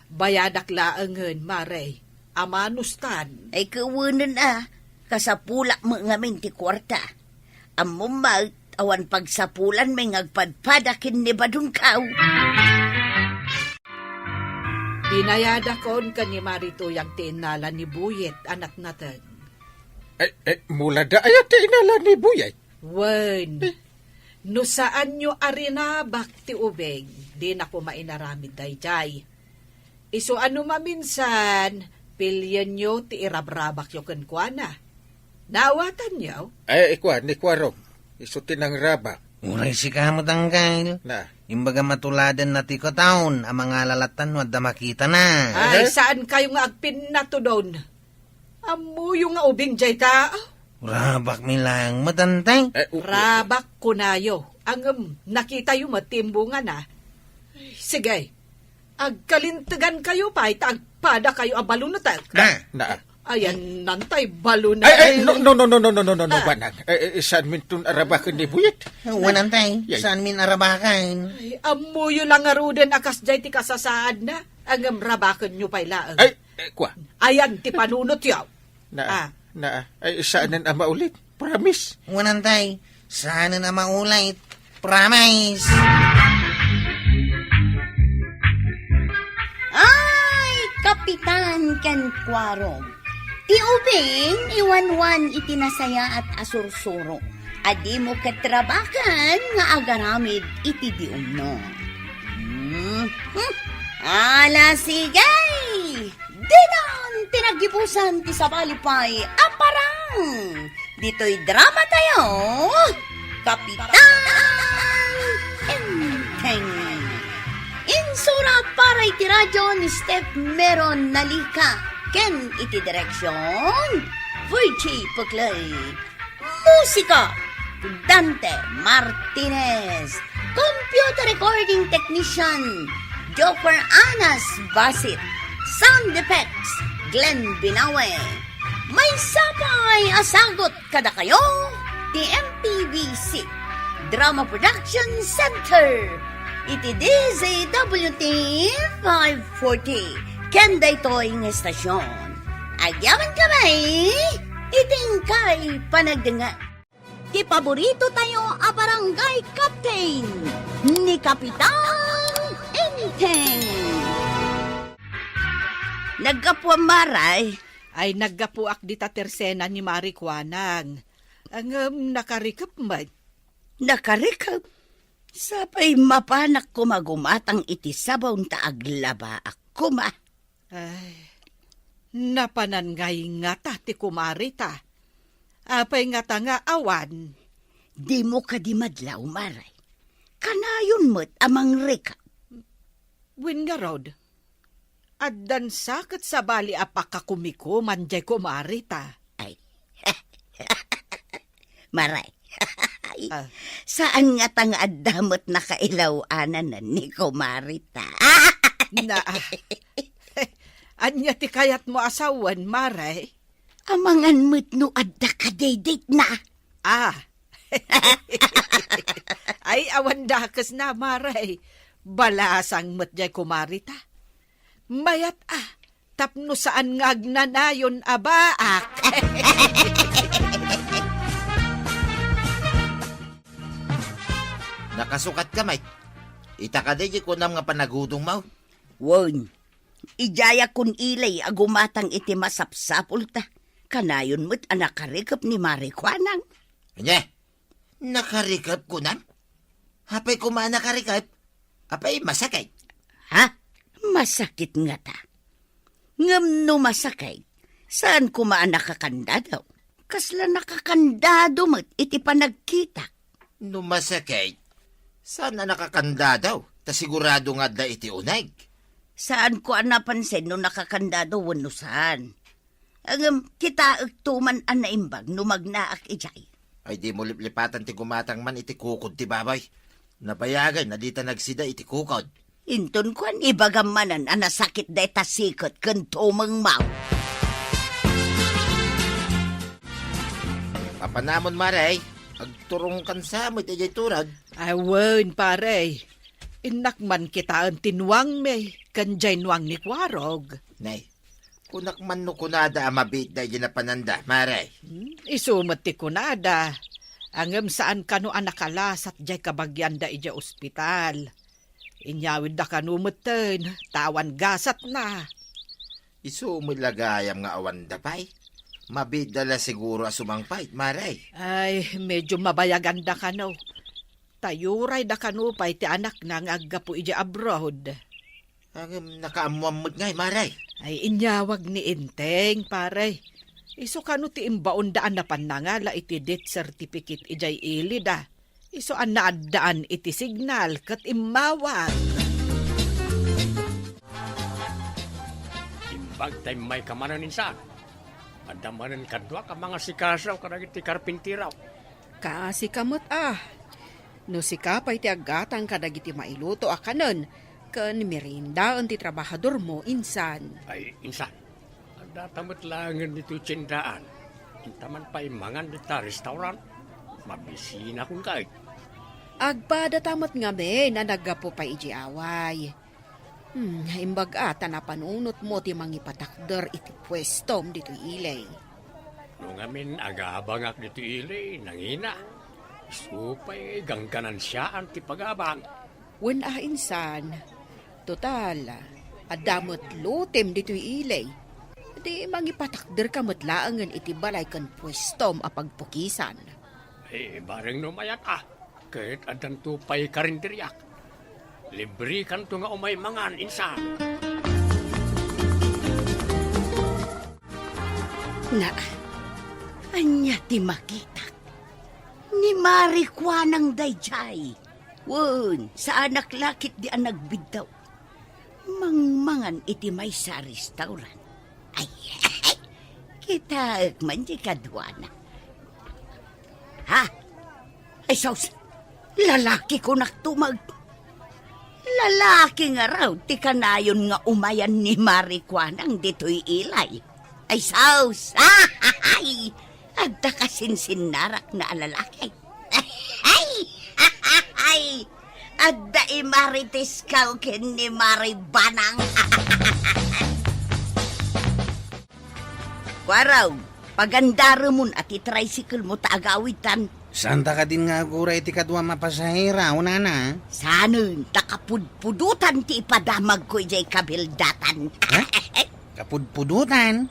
bayadak laangen, Mare. Amanustan. Ay kawunan kasapula mo ngamin ti kwarta. Amumag, awan pagsapulan may ngagpadpadakin ni badungkaw. Binayada kon ka ni Marito yung tinala ni Buyet, anak natin. Mula da ayat ti inala ni Buyet. Wen, no saan nyo arina bakti ubeng, di na ko mainaramid dayjay. Iso ano maminsan, pilyan nyo ti irabrabak yung kankwana. Naawatan nyo? Ay, ni Kwarog. Iso tinang rabak. Uray si kamot ang kail. Na. Imbaga matuladan na ti kutaon, ang mga lalatan wadda makita na. Ay, saan kayo nga agpin na to doon? Amo yung nga ubing jay ta. Rabak mi lang matantay. Rabak kunayo. Ang nakita yung matimbungan na. Sige, agkalintigan kayo pa, itagpada kayo ang balunatag. Na. Ayan, nantay, balunat. Ay, no, banang. Saan min tun arabakan ni Buyet? Wanantay, saan min arabakan? Ay, amuyo lang aruden akas jay ti kasasaad na. Ang rabakan nyo pa'y laang. Ay, kwa. Ayan, ti panunot yaw. Ay, saan ang maulit? Promise. Wanantay, saan na maulit? Promise. Ay, Kapitan Ken Kwarog. Ti ubing, iwanwan itinasaya at asursuro. Adi mo katrabakan nga agaramid iti diumno. Ala sigay! Dinan tinagibusan ti sabalipay aparang! Dito'y drama tayo, Kapitan Enteng. Insurat para iti radyo ni Steph Meron Nalika. Ken iti direksyon, Virgie Puglay. Musika, Dante Martinez. Computer Recording Technician, Joker Anas Basit. Sound Effects, Glenn Binawe. May sapay asagot kada kayo, TMPBC. Drama Production Center. Iti DZWT 540. Kenda ito'y ng estasyon. Agyaman kamay, iting kay panagdanga. Ti paborito tayo a barangay captain ni Kapitan Enteng. Nagkapuan maray. Ay naggapuak di ta tersena ni Mari Kuanang. Ang nakarikap man. Nakarikap. Sapay mapanak ko magumatang iti sabaw ta aglaba ako ma. Ay, napanangay nga ta ti kumari ta. Apay nga ta nga awan. Di mo ka di madlaw maray. Kanayon mo't amang rikap. Win nga rod. At sakit sa bali apakakumiko manjay kumari ta. Ay. Maray. Ah. Saan nga tang adamot na kailawanan na ni Kumarita? Na, anya ti kayat mo asawan, Maray? Amangan mo't no adda ka date na. Ah. Ay, awan dakas na, Maray. Balasang matjay kumarita. Mayat tapno saan ngagnanayon abaak. Nakasukat ka, Mike. Itakadegi ko nam nga panagudong mau. Won, ijaya kun ilay agumatang iti masapsapul ta. Kanayon mo't anakarikap ni Marikwanang. Anya, nakarikap ko nam? Hapay ko nakarikap? Hapay masakay. Ha? Masakit nga ta. Ngam no masakay, saan kumaan nakakandado? Kasla nakakandado mo't iti panagkita. No masakay, saan na nakakanda daw? Ta sigurado nga da iti unag. Saan ko napansin no nakakandado wanusan? Ang kita agtuman an naimbag no magnaak ijay. Ay di mo liplipatan ti gumatang man iti kukod ti babay. Nabayagan na di ta nagsida iti kukod. Inton ko an ibagamanan ang nasakit day tasikot kan tumang mau. Papanamon maray, agturong kan sa mo iti turad. Ay, wen, pare. Inakman kita ang tinwang may kanjay nuwang ni Kwarog. Nay, kunak man no kunada amabit da na pananda, maray. Isumat ti kunada. Angem saan kano anakalasat jay kabagyan da ija ospital. Inyawid da kanumeten, tawan gasat na. Isumilagayam nga awan da pay. Mabidala siguro asumangpay, maray. Ay, medyo mabayagan da kano. Tayuray da kano pay ti anak na nga agapu ija abroad. Ang nakaamuamod ngay, maray. Ay, inyawag ni Inteng, pare. Iso kano ti imbaon daan na panangala iti death certificate ijay ili da. Iso an naadaan iti signal kat imawag. Imbag tayo may kamanan insan. Adamanan kadwa ka mga sikasaw karag iti karpintiraw. Kasi kamot No sikapay ti agatang kadag iti mailuto akanon. Kan merinda ti trabahador mo insan. Ay, insan. Adatamot langan dito tsindaan. Intaman pa imangan dita restaurant. Mabisina kung kahit. Agpada tamot nga me na naggapo pa iji away. Imbag ata na panunot mo ti mangipatakder iti pwestom dito ilay. Nung amin agabangak dito ilay, nangina. Supay gangganan siya ang tipagabang. Wen insan, total, adamot lutem dito ilay. Di mangipatakder ka matlaangan iti balay kan pwestom apagpukisan. Bareng numayat kahit adan tupay karindiriak. Libre kan to nga umay mangan, insan. Na, anya ti makita. Ni Marikwanang dayjay. Won, sa anak lakit di ang nagbiddaw. Mangmangan iti may sa restaurant. Ay, kita man di kadwana. Ha? Ay, sos, lalaki ko naktumag. Lalaki nga raw, ti kanayon nga umayan ni Marikwanang dito'y ilay. Ay, sos, ay, adda kasinsinnarak na lalaki. Ay, ay, adda imaritis ka ken ni Maribanang. Kwaraw, pagandaro mon at i-tricycle mo taagawitan. Santa ka din nga agura iti kadwa mapasahira, una na. Sanon, takapudpudutan ti ipadamag ko ijay kabildatan. Kapudpudutan.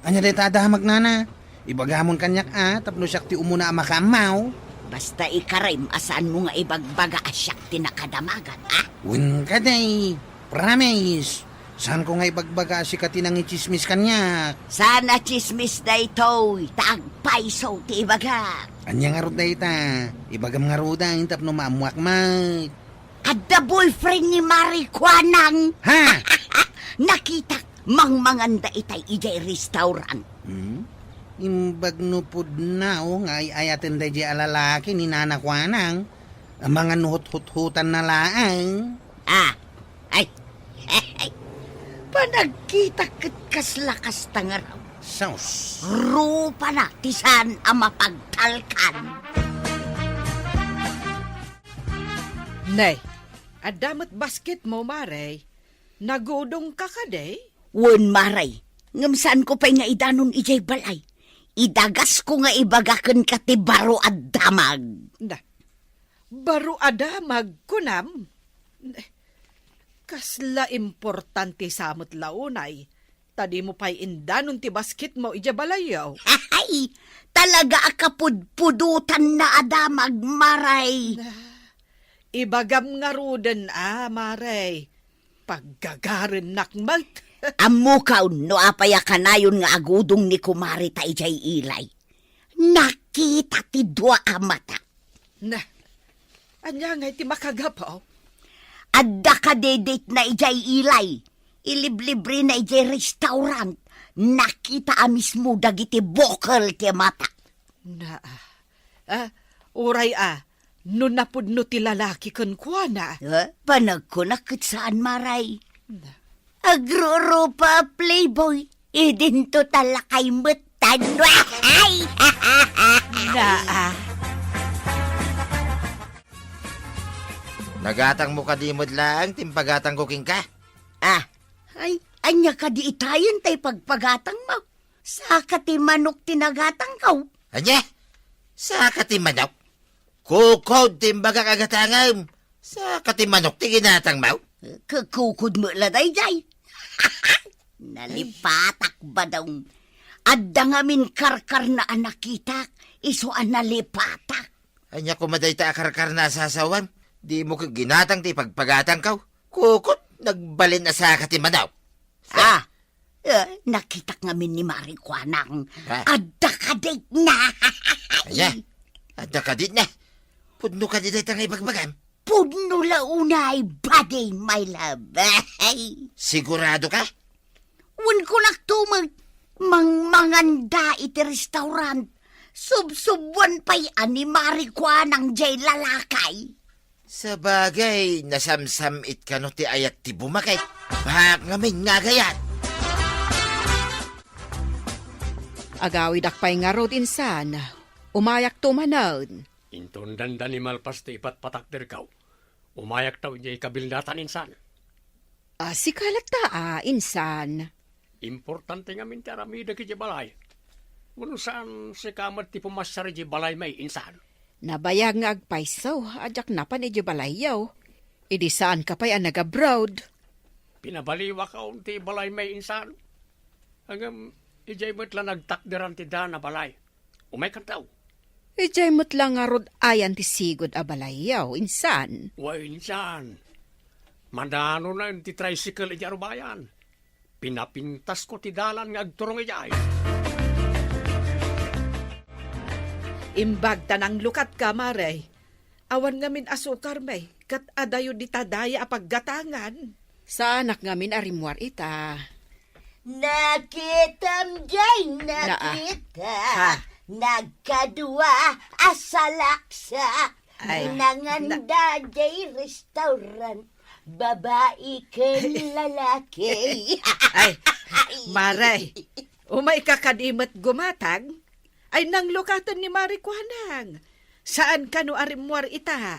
Anya day tadamag na. Ibagamon kanyak tapno siyak ti umuna makamaw. Basta ikarim, asaan mo nga ibagbaga asyak ti nakadamagan, Win ka day. Promise. Saan ko nga ibagbaga si katinang ichismis kanyak? Sana chismis na ito, tagpaiso ti ibaga. Anya nga rod day ta. Ibagam nga rodan tapno maamuakmak. Adda boyfriend ni Marikwanang. Ha? Nakita, mangmanganda itay ijay restaurant. Imbag no pud na nga ayaten day di alalaki ni nanakwanang. Ang mga nuhut-hut-hutan na laang. Ay, panagkita kat kaslakas tangaraw. Sauce. Rupa na, tisan ang mapagtalkan. Nay, adamat basket mo, Maray. Nagudong ka ka, day? Wen maray, ngamsaan ko pa'y nga idanon ijay balay. Idagas ko nga ibagakan ka ti baro at damag. Na, baro adamag kunam. Kasla importante samot launay. Tadi mo pa'y indanon ti basket mo ijabalayaw. Ay, talaga akapudpudutan na adamag, maray. Ibagam nga ruden, Maray. Paggagarin nakmat. Amukaw no apaya kanayon nga agudong ni kumari ta ijay ilay. Nakita ti dua amata. Na, anya nga iti makagapaw. Adda ka date na ijay ilay. Iliblibre na ijay restaurant. Nakita mismo dagiti bokal ti mata. Na, uray no napudno ti lalaki kan kuana. Panag ko nakit saan maray. Agrurupa playboy. Idin to talakay mutan. Ay! Na, Nagatang mo kadimod lang, timpagatang kuking ka. Ay, anya ka di itayon tay pagpagatang mo. Sa kati manok tinagatang kaw. Anya? Sa katimanok? Kukod timbaga kagatangam. Sa katimanok ti ginatang mau? Kakukod mo laday jay. Nalipatak ba daw? Adda ngamin karkar na anakitak. Iso an nalipatak. Anya kumaday ta akarkar na sasawan. Di mo ginatang ti pagpagatang kaw. Kukod, nagbalin na sa katimanaw. Nakitak ngamin ni Marikwanang. Ha? Adda kadit na. Anya? Adda ka din na. Pudno ka din ang ibagbagam. Pudno launay, body, my love. Sigurado ka? Wan ko naktumag. Mangmanganda iti restaurant. Subsubuan pa'y ani Marikwanang jay lalakay. Sa bagay, nasamsamit ka no ti ayat ti bumakay. Bahak ngamin nga gayat. agawid akpay nga rod insan. Umayak tumanon. Intundan ni malpas ti ipat patakder kaw. Umayak taw niya ikabildatan insan. Si kalata insan. Importante nga minti aramida ki balay. Kung saan si kamad ti pumasar di balay may insan. Nabayag nga agpaisaw, ajak na pa ni balayaw. Idi saan ka pa'y nag-abroad. Pinabaliwa ka ti balay may insan. Hanggang ijay mo't lang nagtakderan ti dana balay. Umay kan tao. Ijay mo't lang nga rod ayan ti sigod a balayaw, insan. Way insan. Mandano na ti tricycle ijaro bayan. Pinapintas ko ti dalan nga agturong ijay. Imbag tanang lukat ka, Maray. Awan ngamin asukar may, kat adayo di tadaya apaggatangan. Sa anak ngamin arimwar ita. Nakitam jay, nakita. Nagkadua asalaksa. Ay, Nanganda jay restaurant, babae ken lalaki. ay, Maray, umay kakadimat gumatag, ay nang lukatan ni Mari Kuanang. Saan ka no arimwar ita?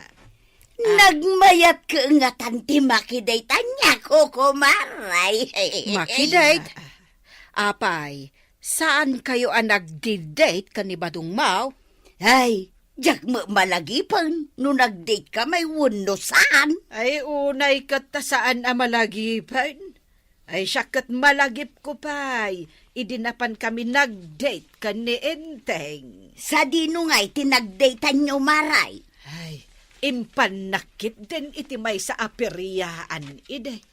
Nagmayat ka nga tanti makiday tanya ko kumaray. Makidate? Apay, saan kayo ang nagdi-date ka ni Badong Mau? Ay, jak mo malagipan, no nag-date ka may wuno saan? Ay, unay kat ta saan ang malagipan? Ay, siyakat malagip ko pa'y. Idinapan kami nag-date ka ni Enteng. Sa dino nga'y tinag-datean nyo maray. Ay, impanakit din iti may sa aperiyaan, ide.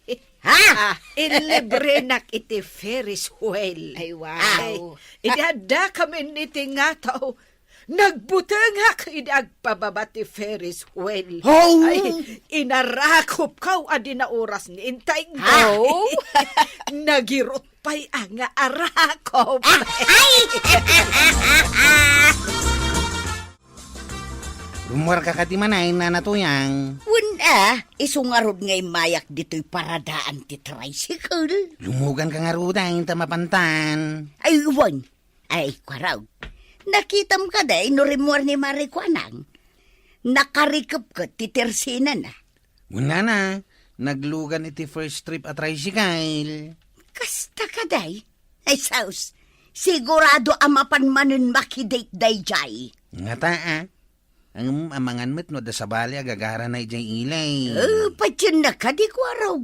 Ha? Ilibre nak iti Ferris wheel. Ay, wow. Ay, idada kami niti nga tao. Nagbutengak iti agpababa ti Ferris wheel. Oh! Ay, inarakop kaw adi na oras ni Intay Ha? go. Nagirot pa'y ang arakop. Rumwar ka katimanay na natuyang. Wala, isungarod nga'y mayak dito'y paradaan ti tricycle. Lumugan ka nga ruday tamapantan. Ay, uwan. Ay, kwaraw. Nakitam ka da, inurimwar ni Mari Kuanang. Nakarikap ka, titersina na. Wala na, naglugan iti first trip at tricycle. Kasta ka day. Ay, saus. Sigurado amapan manin makidate day jay. Nga taa. Ang amangan met no da sabali agagara na ijay ilay. Patyan na ka, di kwaraw.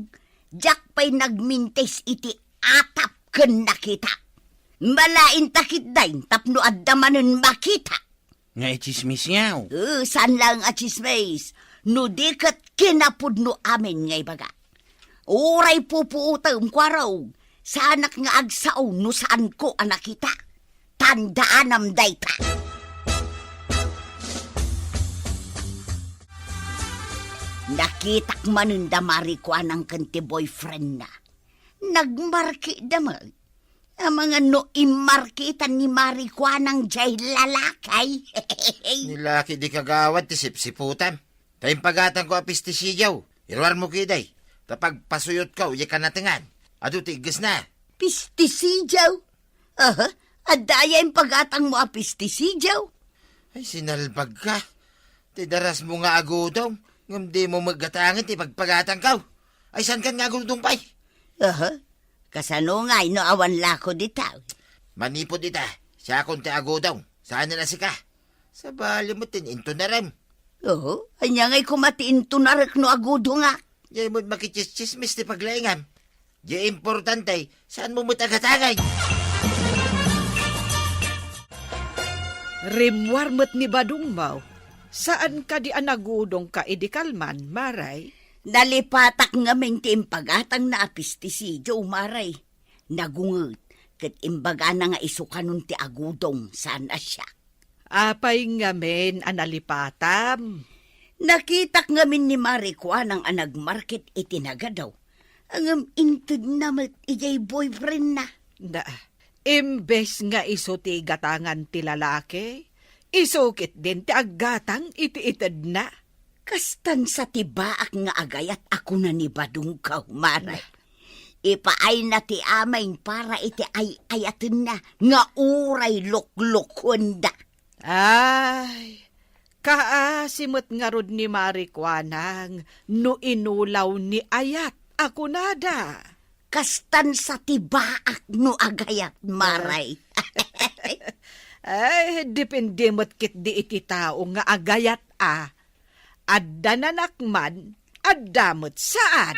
Jack pa'y nagmintes iti atap ken nakita. Malain takit day, tapno adda manin makita. Nga ichismis yaw. San lang at chismes. No di kat kinapud no amin ngay baga. Uray pupuutam kwaraw. Sanak nga agsaw no saan ko anakita. Tandaan am dayta. Nakitak manunda Mari Kuanang kanti boyfriend na. Nagmarki damag. Ang mga no imarkitan ni Mari Kuanang jay lalakay. Nilaki di kagawad ti sipsiputan. Tayong pagatan ko apis ti siyaw. Irwar mo kiday. Tapag pasuyot ka, uya ka natingan. Ado tigas na. Pistisijaw? Aha, adaya yung pagatang mo a pistisijaw. Ay, sinalbag ka. Ti daras mo nga agudong. Ngam di mo maggatangin ti pagpagatan ka. Ay, san kan nga agudong pay? Aha, kasano nga no awan lako ditaw. Manipod ita. Siya akong ti agudong. Saan na si ka? Sa bali mo tininto na rin. Oo, anya nga'y kumatiin tunarik no agudo nga. Diyan mo makichismismis ti paglaingam. Di importante, saan mo matagatagay? Rimwarmet ni Badong Mau. Saan ka di anagudong ka idikalman, Maray? Nalipatak nga mengtim pagatang na apistisijaw maray. Nagungot, kat imbaga na nga isukanon ti agudong saan asya. Apay nga men analipatam. Nakitak nga min ni Mari Kuanang anagmarket itinaga daw. Ang intud namat ijay boyfriend na. Na, imbes nga iso ti gatangan ti lalaki, isukit din ti aggatang iti-itad na. Kastan sa tibaak nga agayat ako na ni Badong kaw, Maray. Ipaay na ti amain para iti ay-ayatin na nga uray luklukon da. Ay, kaasimot nga rod ni Mari Kuanang no inulaw ni Ayat ako nada. Kastan sa tibaak no agayat, Maray. Ay, depende mo't kit di iti tao nga agayat Adda nanakman, adda mo't saan.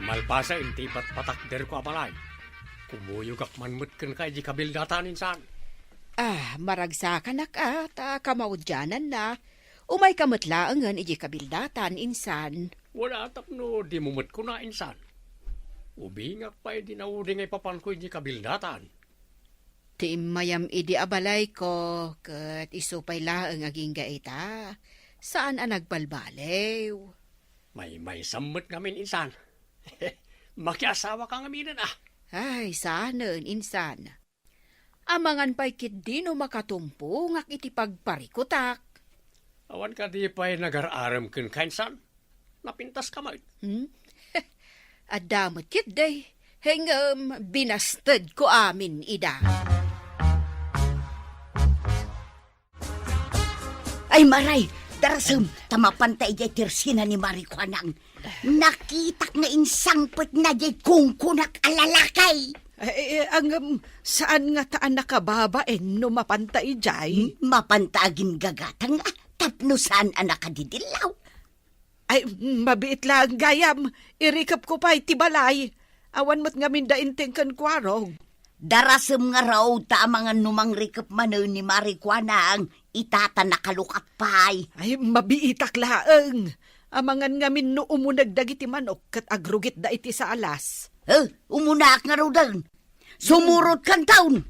Malpasa inti patakder ko apalay. Kumuyog ak manmut ken kay di kabildatan insan. Maragsakan ta kamaudyanan na. Umay kamatlaangan iji kabildatan insan. Wala tapno di mumut ko na insan. Ubingak pa di naudi ngay papan ko iji kabildatan. Ti mayam idi abalay ko, kat isupay laang aging gaita. Saan ang nagbalbalew? May samot ngamin insan. Makiasawa ka ngaminan Ay, saan insan? Amangan pa'y kit di no makatumpo ngak iti pagparikutak. Awan ka di pa'y nagararam ken kainsan. Napintas ka may. Adamot kit day. Hengam binasted ko amin ida. Ay maray, darasam, tamapantay jay tirsina ni Maricuanang. Nakitak nga insangpet na jay kungkunak alalakay. Saan nga taan nakababaen no mapantay jay? Mapantagin gagatang tapnusan anak kadidilaw. Ay, mabiit lang gayam. Irikap ko pa itibalay. Awan mo't nga mindainteng kan kwarong. Darasam nga raw ta mga numang rikap mano ni Maricuanang itata nakalukat pay. Ay, mabiitak laeng. Amangan nga min no umunagdag iti manok kat agrugit da iti sa alas. Umunak nga raw dan. Sumurot kan taon.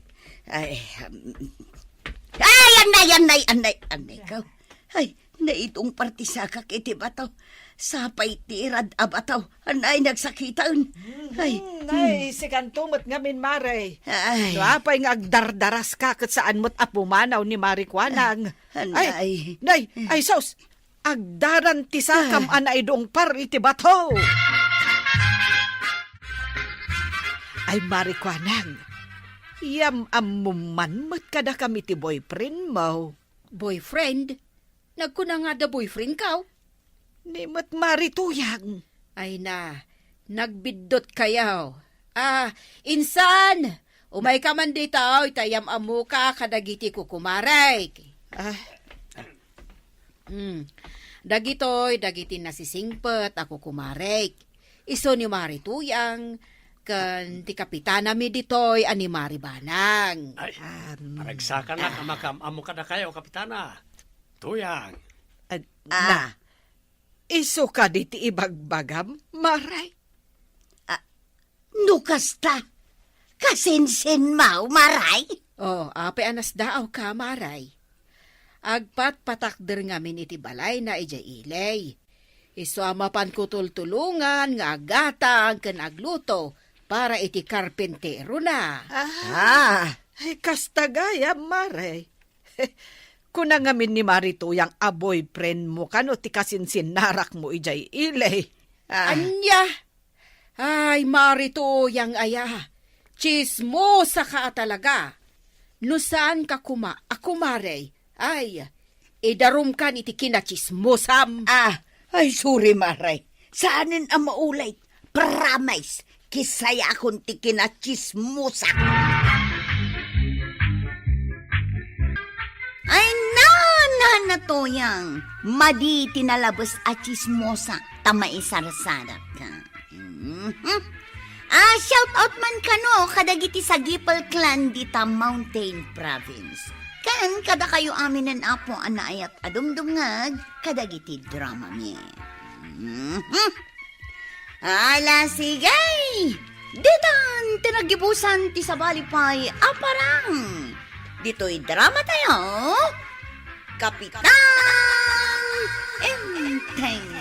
Anay ka. Ay, na itong partisakak iti bataw. Sapay tirad abataw. Anay nagsakitaan. Ay, si kantumot nga min maray. ay. Apay nga agdardaras ka kat saan mo't apumanaw ni Maricuanang. Anay. Ay, sos. Agdaran ti sakam anay doong par iti bataw. Ay, Maricuanang. Yam amuman mo't kada kami ti boyfriend mo. Boyfriend? Nagkuna nga da boyfriend ka? Ni mo't marituyang. Ay na, nagbidot kayaw. Insan! Umay ka man dito, itayam amu ka kadagiti kukumaray. Dagiti nasisingpet ako kumaray. Iso ni Marituyang, kan ti kapitana mi ditoy ani Maribanang. Ay, paragsakan na kamakam. Amo ka na kayo, kapitana. Tuyang. Iso ka di ti ibagbagam, maray. Nukasta. Kasinsin mau, maray. Ape anas daaw ka, maray. Agpat patakder ngamin iti balay na ija ilay. Iso amapan ko tultulungan nga agatang ken agluto para iti karpentero na. Ay, kastagaya, maray. Kuna ngamin ni Marituyang boyfriend mo kano ti kasinsin narak mo ijay ilay. Anya? Ay, Marituyang aya. Chismosa ka talaga. No saan ka ako maray? Ay, idarum ka iti kinachismosam. Ay, sorry, maray. Saanin ang maulay? Promise. Kisaya akong tikin at chismosa. Ay, na toyang. Madi tinalabas at chismosa. Tamay sarasarap ka. Shout out man kano kadagiti sa Gipal Clan dita Mountain Province. Kan kada kayo aminan apo anayat adumdumngag kadagiti drama mi. Ala sigay! Ditan tinagibusan ti sabalipay aparang. Dito'y drama tayo. Kapitan Enteng.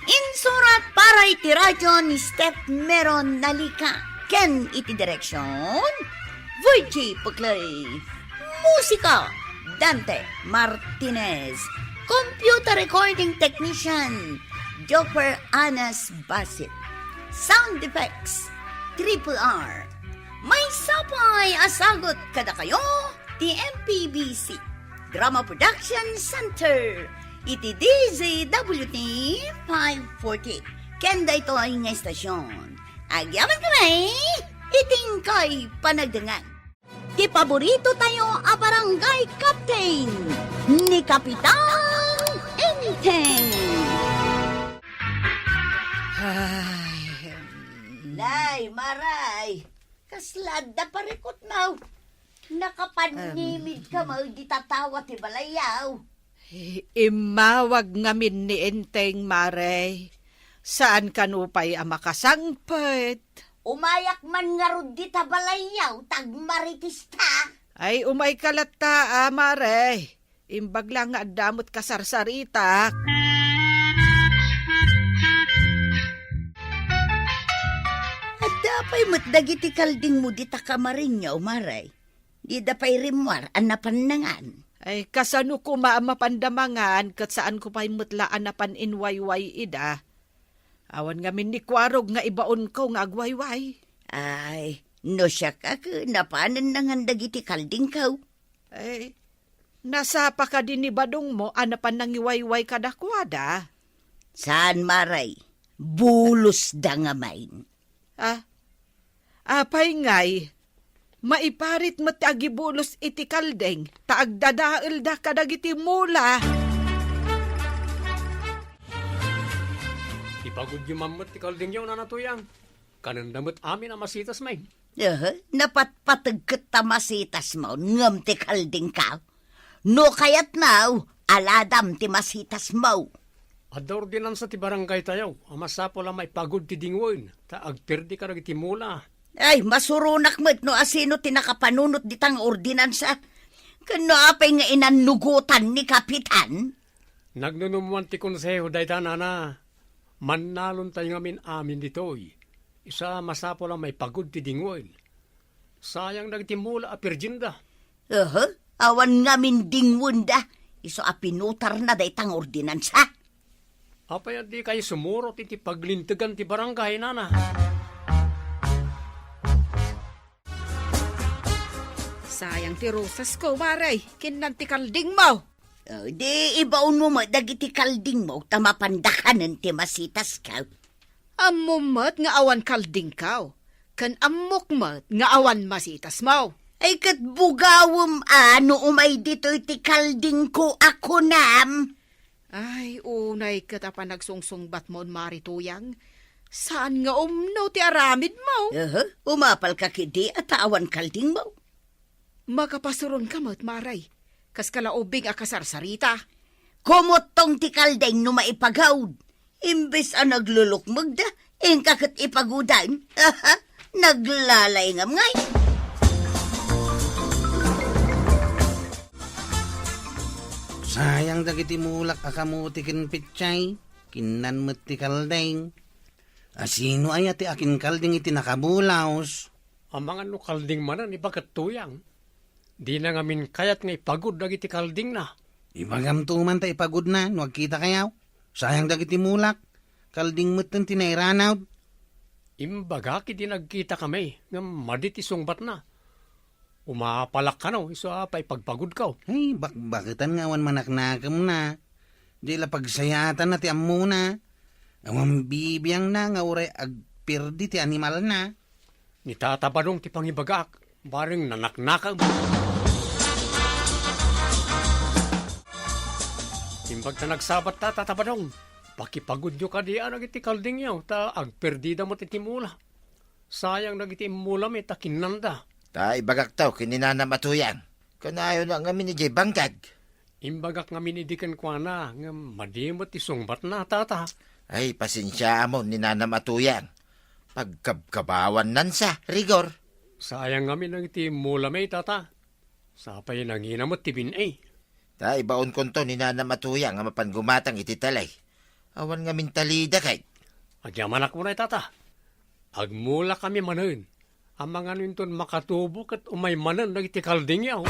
Insurat para iti radyo ni Steph Meron Nalika. Ken iti direksyon Virgie Puglay. Musika Dante Martinez. Computer recording technician Joper Anas Basit. Sound effects Triple R. May sapay asagot kada kayo ti MPBC Drama Production Center. Iti DZWT 540. Kenda ito ay nga estasyon. Agyaman kami, iting kay panagdangan. Ti paborito tayo a barangay captain ni Kapitan Enteng. Nay, maray. Kaslad na parikot mo. Nakapanimid ka mo, di tatawa ti balayaw. Imawag ngamin ni Enteng, maray. Saan kanupay ang makasangpet? Umayak man nga rod di tabalayaw, tagmaritis ta. Ay, umay kalata, maray. Imbag lang nga damot kasarsarita. At dapay matdagiti kalding mo di takamarin niya, umaray. Di da pa'y rimwar, anapan nangan. Ay, kasano ko maamapandamangan kat saan ko pa'y mutlaan na paninwayway ida. Awan ngamin ni Kwarog nga ibaon ko nga agwayway. Ay, no siya ka, napanan nangan dagiti kalding kaw. Ay, nasa pa ka din ni Badong mo, anapan nang iwayway kadakwada. Saan maray? Bulos da nga main. Apay ngay, maiparit mo ti agibulos iti kaldeng, taagdadael da kadagiti mula. Ipagod yung mamot ti kalding yaw na natuyang. Kanandamot amin ang masitas may. Napatpatag tamasitas mo, ngam ti kalding kaw. No kayat now, aladam ti masitas mo. Ador din sa ti barangay tayaw. Amasapo lang may pagod ti dingwoin. Ta agperdi ka iti mula. Ay, masurunak mo't no asino tinakapanunot ditang ordinansa. Kano apay nga inanugutan ni Kapitan? Nagnunumuan ti konseho dayta nana. Mannalon tayo ngamin amin ditoy. Isa masapo lang may pagod ti dingwoin. Sayang nagtimula a pirginda. Awan nga min dingwon da. Iso apinutar na daytang ordinansa. Apay di kayo sumurot iti paglintigan ti barangay nana. Sayang ti rosas ko, maray. Kinan ti kalding mo. Di ibaon mo dagiti kalding mo, tamapandakanan ti masitas ka. Amumot nga awan kalding kaw. Kan amukmot nga awan masitas mo. Ay kat bugawom ano umay dito iti kalding ko ako nam. Ay, unay kata pa nagsungsungbat mo, Marituyang. Saan nga umno ti aramid mo? Umapal ka kidi at awan kalding mo. Makapasuron ka mo't, Maray. Kas kalaubing akasarsarita. Kumotong ti kalding no maipagawd. Imbes ang naglulukmag da, kakat ipagudan. Naglalay ngam ngay. Sayang dagiti mulak akamuti ken pitsay, kinan met ti kaldeng. Asino ay ati akin kalding iti nakabulaos. Ang mga no kalding manan ibagat tuyang. Di na ngamin kayat nga ipagod dagiti kalding na. Ibagam tuman ta ipagod na, nuag kita kayaw. Sayang dagiti mulak, kalding met ten tinairanaw. Imbaga kiti nagkita kami nga madit isungbat na. Umapalak ka no, iso pa ipagpagod ka. Ay, bakitan nga awan manaknakam na. Di la pagsayatan na ti ammo na. Awan bibiyang na nga uray agpirdi ti animal na. Nitatabanong ti pangibagak, baring nanaknakam. Imbag na nagsabat tatabanong, pakipagod nyo ka di iti kalding yaw, ta agperdida mo titimula. Sayang nagiti mula may takinanda. Ta ibagak taw kininana matuyang. Kanayo na ngamin ni Jay Bangkag. Imbagak nga minidikan kwa na, nga madimot isungbat na tata. Ay, pasensya mo ni Nana Matuyang. Pagkabkabawan nan sa rigor. Sayang nga nagiti mula may tata. Sapay nanginamot tibin ay. Ta ibaon konto ni Nana Matuyang nga mapangumatang iti talay. Awan nga mintalida kay. Agyamanak mo na tata. Agmula kami manan. Ang mga ninton makatubok at umay manan nagiti kalding yaw.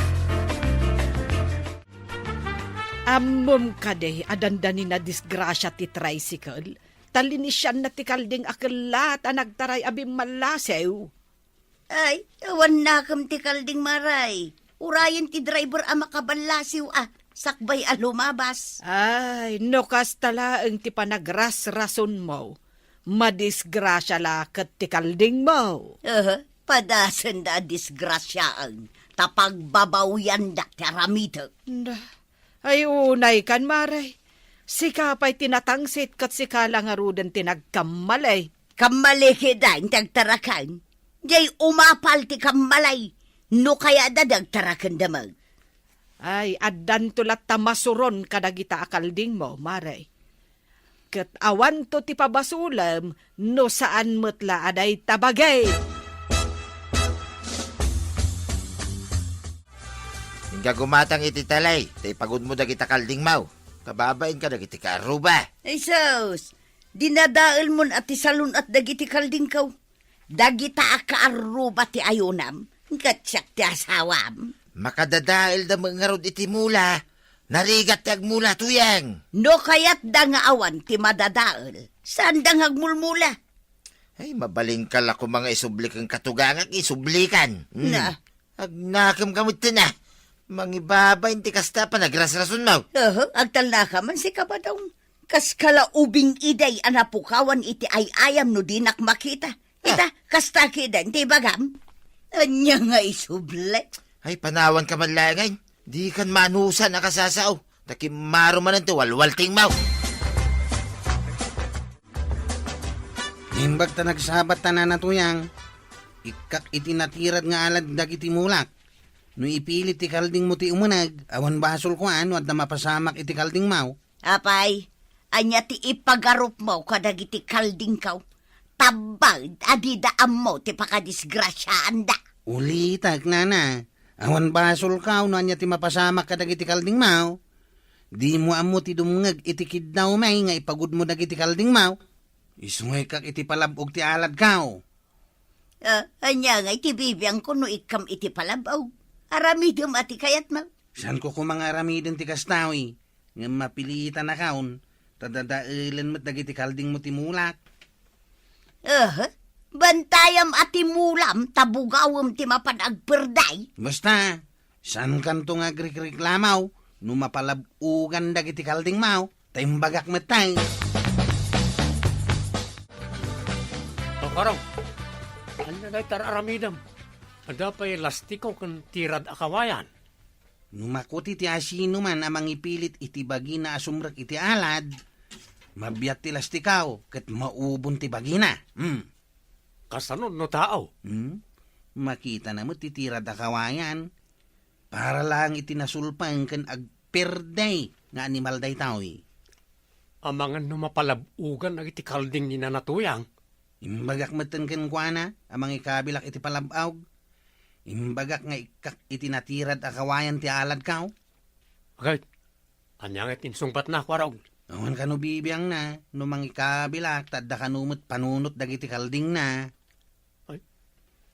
Amom kade, adandani na disgrasya ti tricycle. Talinisyan na ti kalding akalat, nagtaray abim malasew. Ay, awan nakam ti kalding maray. Urayan ti driver a makabalasiw sakbay a lumabas. Ay, nokas tala ang ti panagras-rason mo. Madisgrasya la kat ti kalding mo. Padasan da disgrasyaan. Tapagbabawian da teramito. Ay unay kan maray. Sika pa'y tinatangsit kat sika lang arudan tinagkamalay. Kamaliki da ang tagtarakan. Jay umapal ti kamalay. No kaya da dagtarakan damag. Ay, addan tulat tamasuron kadagita akalding mo, maray. Kat awan to ti pabasulam, no saan mutla aday tabagay. Hingga gumatang iti talay. Ta ipagod mo dagita kalding mau. Kababain ka dagiti karuba. Ay sos, dinadaal mon at isalun at dagiti kalding kaw. Dagita akaaruba ti ayunam. Katsak ti asawam. Makadadail da mga rod iti mula. Narigat tag mula tuyang. No kayat da nga awan ti madadaol. Saan da nga agmulmula? Ay, mabalingkal ako mga isublik ang katugangak, isublikan. Na. Agnakam kamot na. Mangibaba, hindi kasta pa nagrasrason mo. Agtalna ka man si kabadong. Kas kalaubing iday anapukawan iti ay ayam no dinak makita. Ita, kasta kida, hindi bagam? Anya nga isublek. Ay, panawan ka man langay. Di kan manusan nakasasaw. Takimaro man ito, walwalting mau. Imbag ta nagsabat ta na natuyang. Ikak iti natirad nga alad dagiti mulak. No ipilit ti kalding mo ti umunag, awan basol ko ano at na mapasamak iti kalding mau. Apay, anya ti ipagarup mo kadagiti kalding kaw. Tabag, adidaam mo ti pakadisgrasyaan da. Ulitak nana, awan basol ka no anya ti mapasamak kadagiti kalding mau. Di mo amo ti dumngag iti kidnaw may nga ipagud mo dagiti kalding mau. Isungay kak iti palabog ti alad kao. Anya nga iti bibiyang ko no ikam iti palabaw. Aramidum ati kayat mo. San ko kumangaramidin ti kastawi, nga mapilitan na kaon, tadadailan mo't dagiti kalding mo ti mulak. Bantayam ati mulam, tabugawam ti mapanagperday. Basta, san kanto nga agriklamaw, no mapalabugan dagiti kalding mau, taimbagak metay. Karong, ano na tararamidam? Ada pa'y lastiko kan tirad akawayan. Numakuti ti asino man amang ipilit iti bagi na asumrek iti alad, mabiyat ti lastikaw, ket maubon ti bagi na. Kasanon no tao. Makita na mo ti tirad akawayan, para lang itinasulpang kan agperday nga animal day taoy. Amangan no mapalabugan na iti kalding ni nanatuyang. Imbagak meten ken kuana, amang ikabilak iti palabawg. Imbagak nga ikak iti natirad akawayan ti alad kao. Agad, anyang itinsungpat na kwarog. Awan kanu bibiyang na, no mangikabilak, tadda kanumot panunot dagiti kalding na.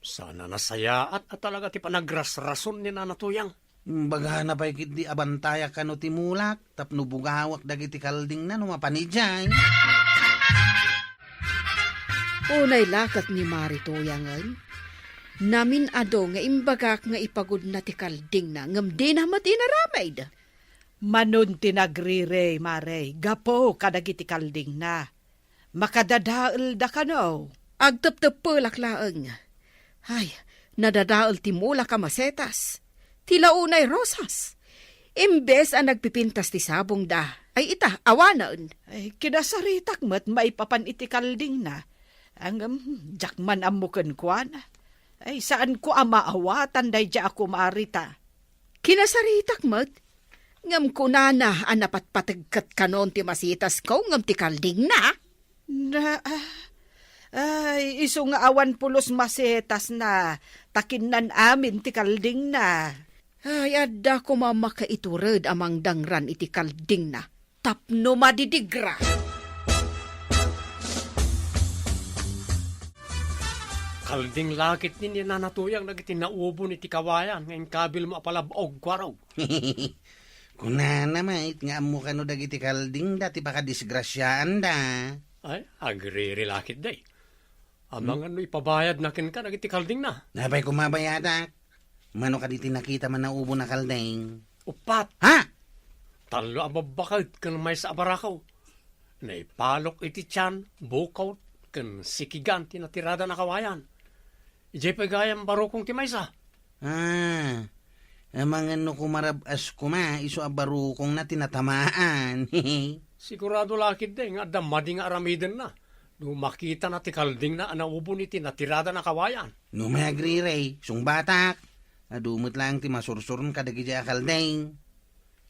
Sana nasayaat at talaga ti panagrasrason ni nanatuyang. Imbaga na pa ikit di abantaya kanu ti mulak, tapno bugawak dagiti kalding na, no mapanidjay. Unay lakat ni Marituyangan. Namin ado nga imbagak nga ipagod na ti kalding na ngam di na matinaramay. Manon tinagrire, Mare, gapo kadagiti kalding na. Makadadaal da ka no. Agtap-tapulak laeng. Ay, nadadaal ti mula ka masetas. Tila unay rosas. Imbes ang nagpipintas ti sabong da, ay ita, awanan. Ay, kinasaritak mat maipapan iti kalding na. Ang jakman amukan kwa na. Ay, saan ko amaawatan day di ako maarita. Kinasaritak mat. Ngam kunana anapat patagkat kanon ti masitas ko ngam ti kalding na. Ay, iso nga awan pulos masetas na. Takinan amin ti kalding na. Ay, adda ko mamakaiturad amang dangran iti kalding na. Tapno madidigra. Kalding lakit ni nanatuyang nagiti naubo ni ti kawayan ngayon kabil mo apalabog kwaraw. Kunana mait nga amo kanu dagiti kalding dati baka disgrasyaan da. Ay, agriri lakit day. Amang ano ipabayad na kin ka nagiti kalding na. Napay kumabayadak. Mano ka diti nakita man na ubo na kalding. Upat. Ha? Talo ang babakad kan may sa abarakaw. Naipalok iti tiyan, bukaw, kan sikigan tinatirada na kawayan. Ijay pagayang barukong ti maysa. Amang ano kumarabas kuma, iso abarukong na tinatamaan. Sigurado lakit day, nga damadi nga aramiden na. Nung makita na ti kalding na anaubo ni tinatirada na kawayan. No may agrire, sung batak. Adumot lang ti masursurn kadagi di akalding.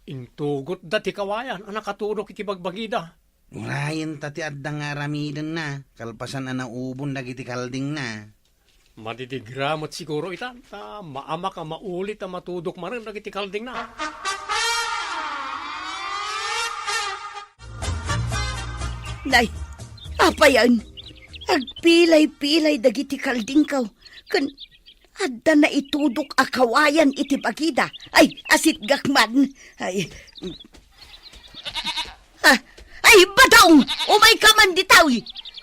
Intugot da ti kawayan, anakatulok iti bagbagida. Urayan tati addang aramiden na, kalpasan anaubon dagiti kalding na. Madidigramot siguro ita, maama ka maulit ang matudok marin dagiti kalding na. Nay, apa yan? Agpilay-pilay dagiti kalding kaw. Kan Adda na itudok a kawayan iti bagida. Ay, asit gakman. Ay, ay, badong! Umay ka man ditaw.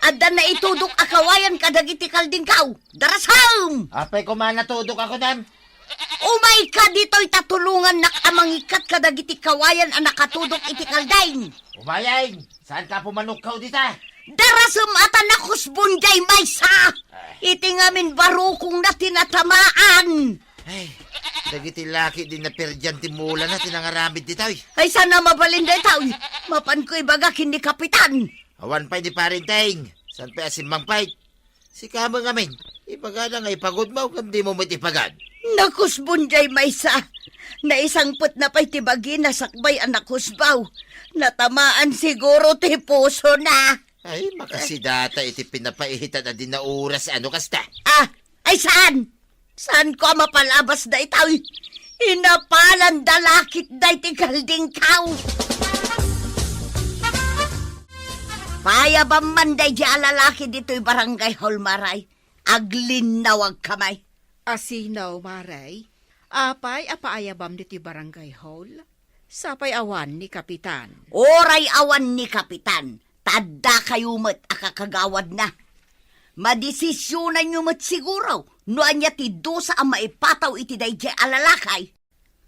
Adda na itudok a kawayan kadagiti kalding kaw. Darasam! Apay ko man natudok ako dan. Umay ka dito'y tatulungan nak amangikat kadagiti kawayan ang nakatudok iti kaldain. Umayay, saan ka pumanukkaw dita? Darasam ata nakusbunjay maysa. Iti ngamin barukong na tinatamaan. Ay, dagiti laki din na perdiyan timula na tinangaramid ditaw. Ay sana mabalinday tao. Mapan ko'y baga kini kapitan. Awan pa'y di parinteng. San pa asimbang pa'y? Si kamo ngamin, ipaga na nga ipagod mo kung di mo matipagad. Nakusbunjay maysa. Naisangpot na pa'y tibagi na sakbay ang nakusbaw. Natamaan siguro ti puso na. Ay, makasidata iti pinapaihitan na din na oras ano kasta. Ah, ay saan? Saan ko mapalabas da itaw? Inapalan dalakit da iti kalding kaw. Payabang manday di alalaki dito'y barangay hall, Maray. Aglinawag kamay. Asinaw, Maray. Apay, apaayabam diti barangay hall. Sapay awan ni Kapitan. Oray awan ni Kapitan. Tadda kayo met akakagawad na. Madesisyonan nyo met siguro. Noan niya ti dosa ang maipataw iti dayjay alalakay.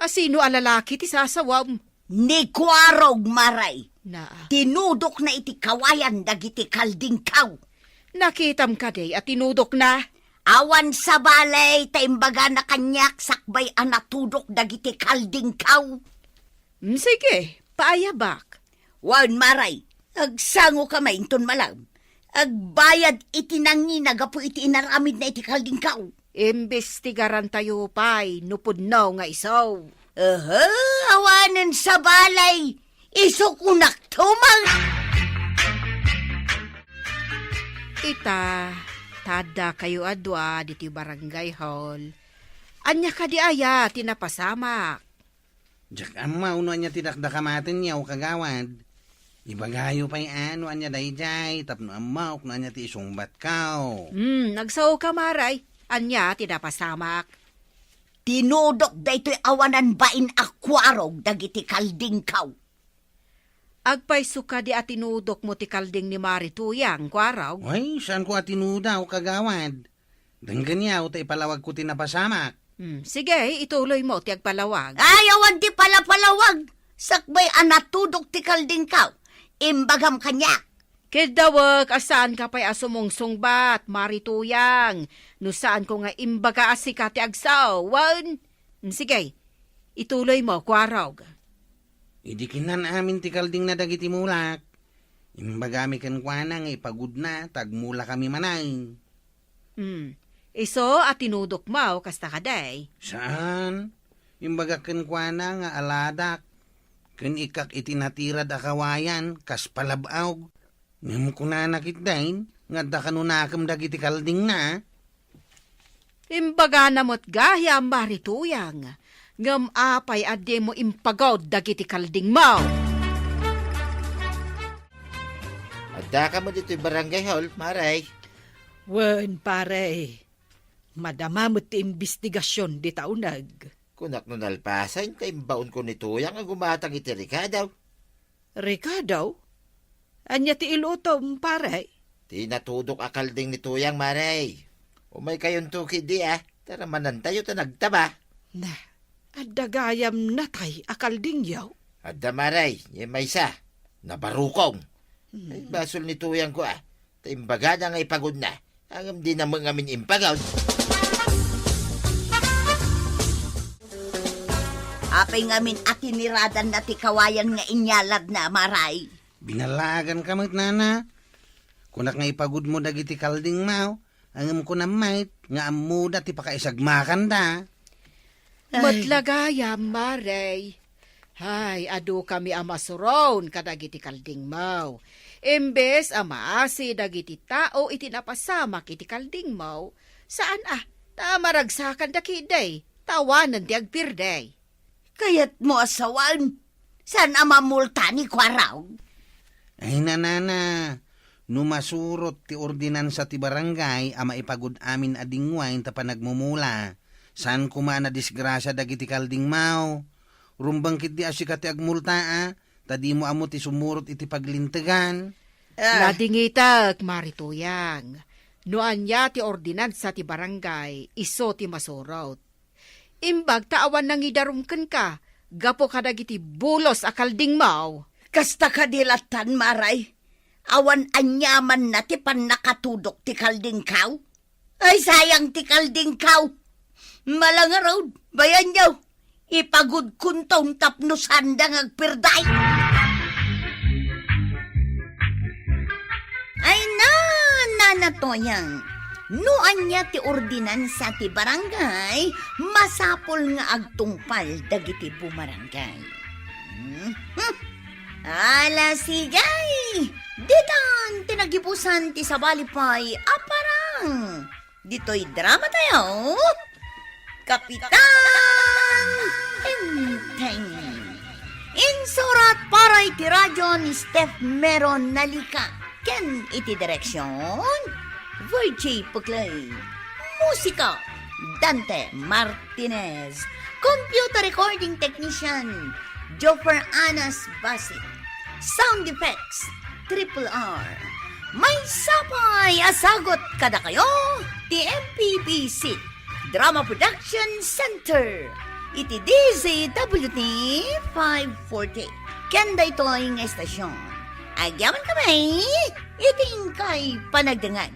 Asino alalaki ti sasawam? Ni Kwarog, Maray. Na, Tinudok na iti kawayan dagiti kalding kaw. nakitam ka day at tinudok na. Awan sa balay, taimbaga na kanyak sakbay ang natudok dagiti kalding kaw. Sige, paayabak. Wan, Maray, agsango ka mainton malam. Agbayad iti nangi nagapu iti inaramid na iti kalding kaw. Imbestigaran tayo pay, nupudnaw nga isaw. Awanan sa balay. Isukunak tumang. Ita, tada kayo adwa diti barangay hall. Anya ka di aya, tinapasamak. Jak amaw no anya tinakdakamatin niya o kagawad. Ibagayo pa'y ano anya dayjay, tapno amaw no anya ti isungbat kao. Nagsaw ka maray. Anya, tinapasamak. Tinudok daytoy awanan bain akwarog dagiti kalding kaw. Agpay suka di atinudok mo ti kalding ni Marituyang, kwaraw. Ay, saan ko atinuda o kagawad? Danggan niya o ta ipalawag ko tinapasamak. Sige, ituloy mo ti agpalawag. Ayawan ti palapalawag. Sakbay anatudok ti kalding kaw. Imbagam kanya. Kidawag, asaan ka pa'y asumungsungbat, Marituyang. No saan ko nga imbaga asika ti agsawan. Sige, ituloy mo, kwaraw. Idikinan amin ti kalding na dagiti mulak. Imbagami kan kwana nga ipagud na, tagmula kami manay. Iso at tinudok mo, kasta kaday. Saan? Imbaga kan kwana nga aladak. Kan ikak itinatirad akawayan, kas palabawg. Ngam ko na nakitdain, nga da kanunakam dagiti kalding na. Imbaga namot gaya, Marituyang. Ngam apay ade mo impagaw dagiti kalding mo. Adda ka mo dito'y barangay hall, Maray. Wen, pare. Madama mo ti investigasyon di taunag. Kunak no nalpasan, taimbaon ko nituyang ang gumatang iti Ricardo. Ricardo? Anya ti ilutom, pare. Tinatudok akalding nituyang, Maray. Umay kayon tuki di tara manantayo ta nagtaba. Na, adagayam natay akalding yaw. Adda, Maray, yung may isa, nabarukong. Ay, basol nituyang ko taimbaga na nga ipagod na. Hanggang di na mga amin impagod. Apay ngamin atiniradan na ti kawayan nga inyalad na, Maray. Binalagan ka mat nana. Kunak nga ipagud mo dagiti kalding mau, angam ko na mait, nga amuda ti pakaisagmakan da. Matlagayam, Maray. Hay, adu kami amasuron kadagiti kalding mo. Imbes amaasi dagiti tao iti napasamak iti kalding mo. Saan tamaragsakan da kiday, tawanan di agpirday. Kayat mo asawan. San amamulta ni Kwaraw? Ay nanana, Numasurot ti ordinansa ti barangay a maipagud amin adingwain ta panagmumula. Saan kumana disgrasya dagiti kalding mao? Rumbangkit di asika ti agmulta tadi mo amo ti sumurot iti paglintegan. Nadingitag, Marituyang. Noan niya ti ordinansa ti barangay, iso ti masurot. Imbag taawan nang idarumken ka, gapo ka dagiti bulos a kalding mao. Kasta kadilatan, Maray. Awan anyaman na ti pan nakatudok ti kalding kaw. Ay, sayang ti kalding kaw. Malangarod, bayan niyo. Ipagud kuntong tapnos handang agpirday. Ay nanatoyang. Noan niya ti ordinansa ti barangay, masapol nga agtungpal dagiti pumarangay. Ala sigay! Ditan tinagipusan ti sabalipay aparang. Dito'y drama tayo. Kapitan Enteng. Insurat para iti radyo ni Steph Meron Nalika. Ken iti direksyon Virgie Puglay. Musika Dante Martinez. Computer recording technician Joffer Anas Basit. Sound effects Triple R. May sapay asagot kada kayo ti MPBC Drama Production Center. Iti DZWT 540. Kenda ito ang estasyon. Agyaman kami, iting kay panagdangan.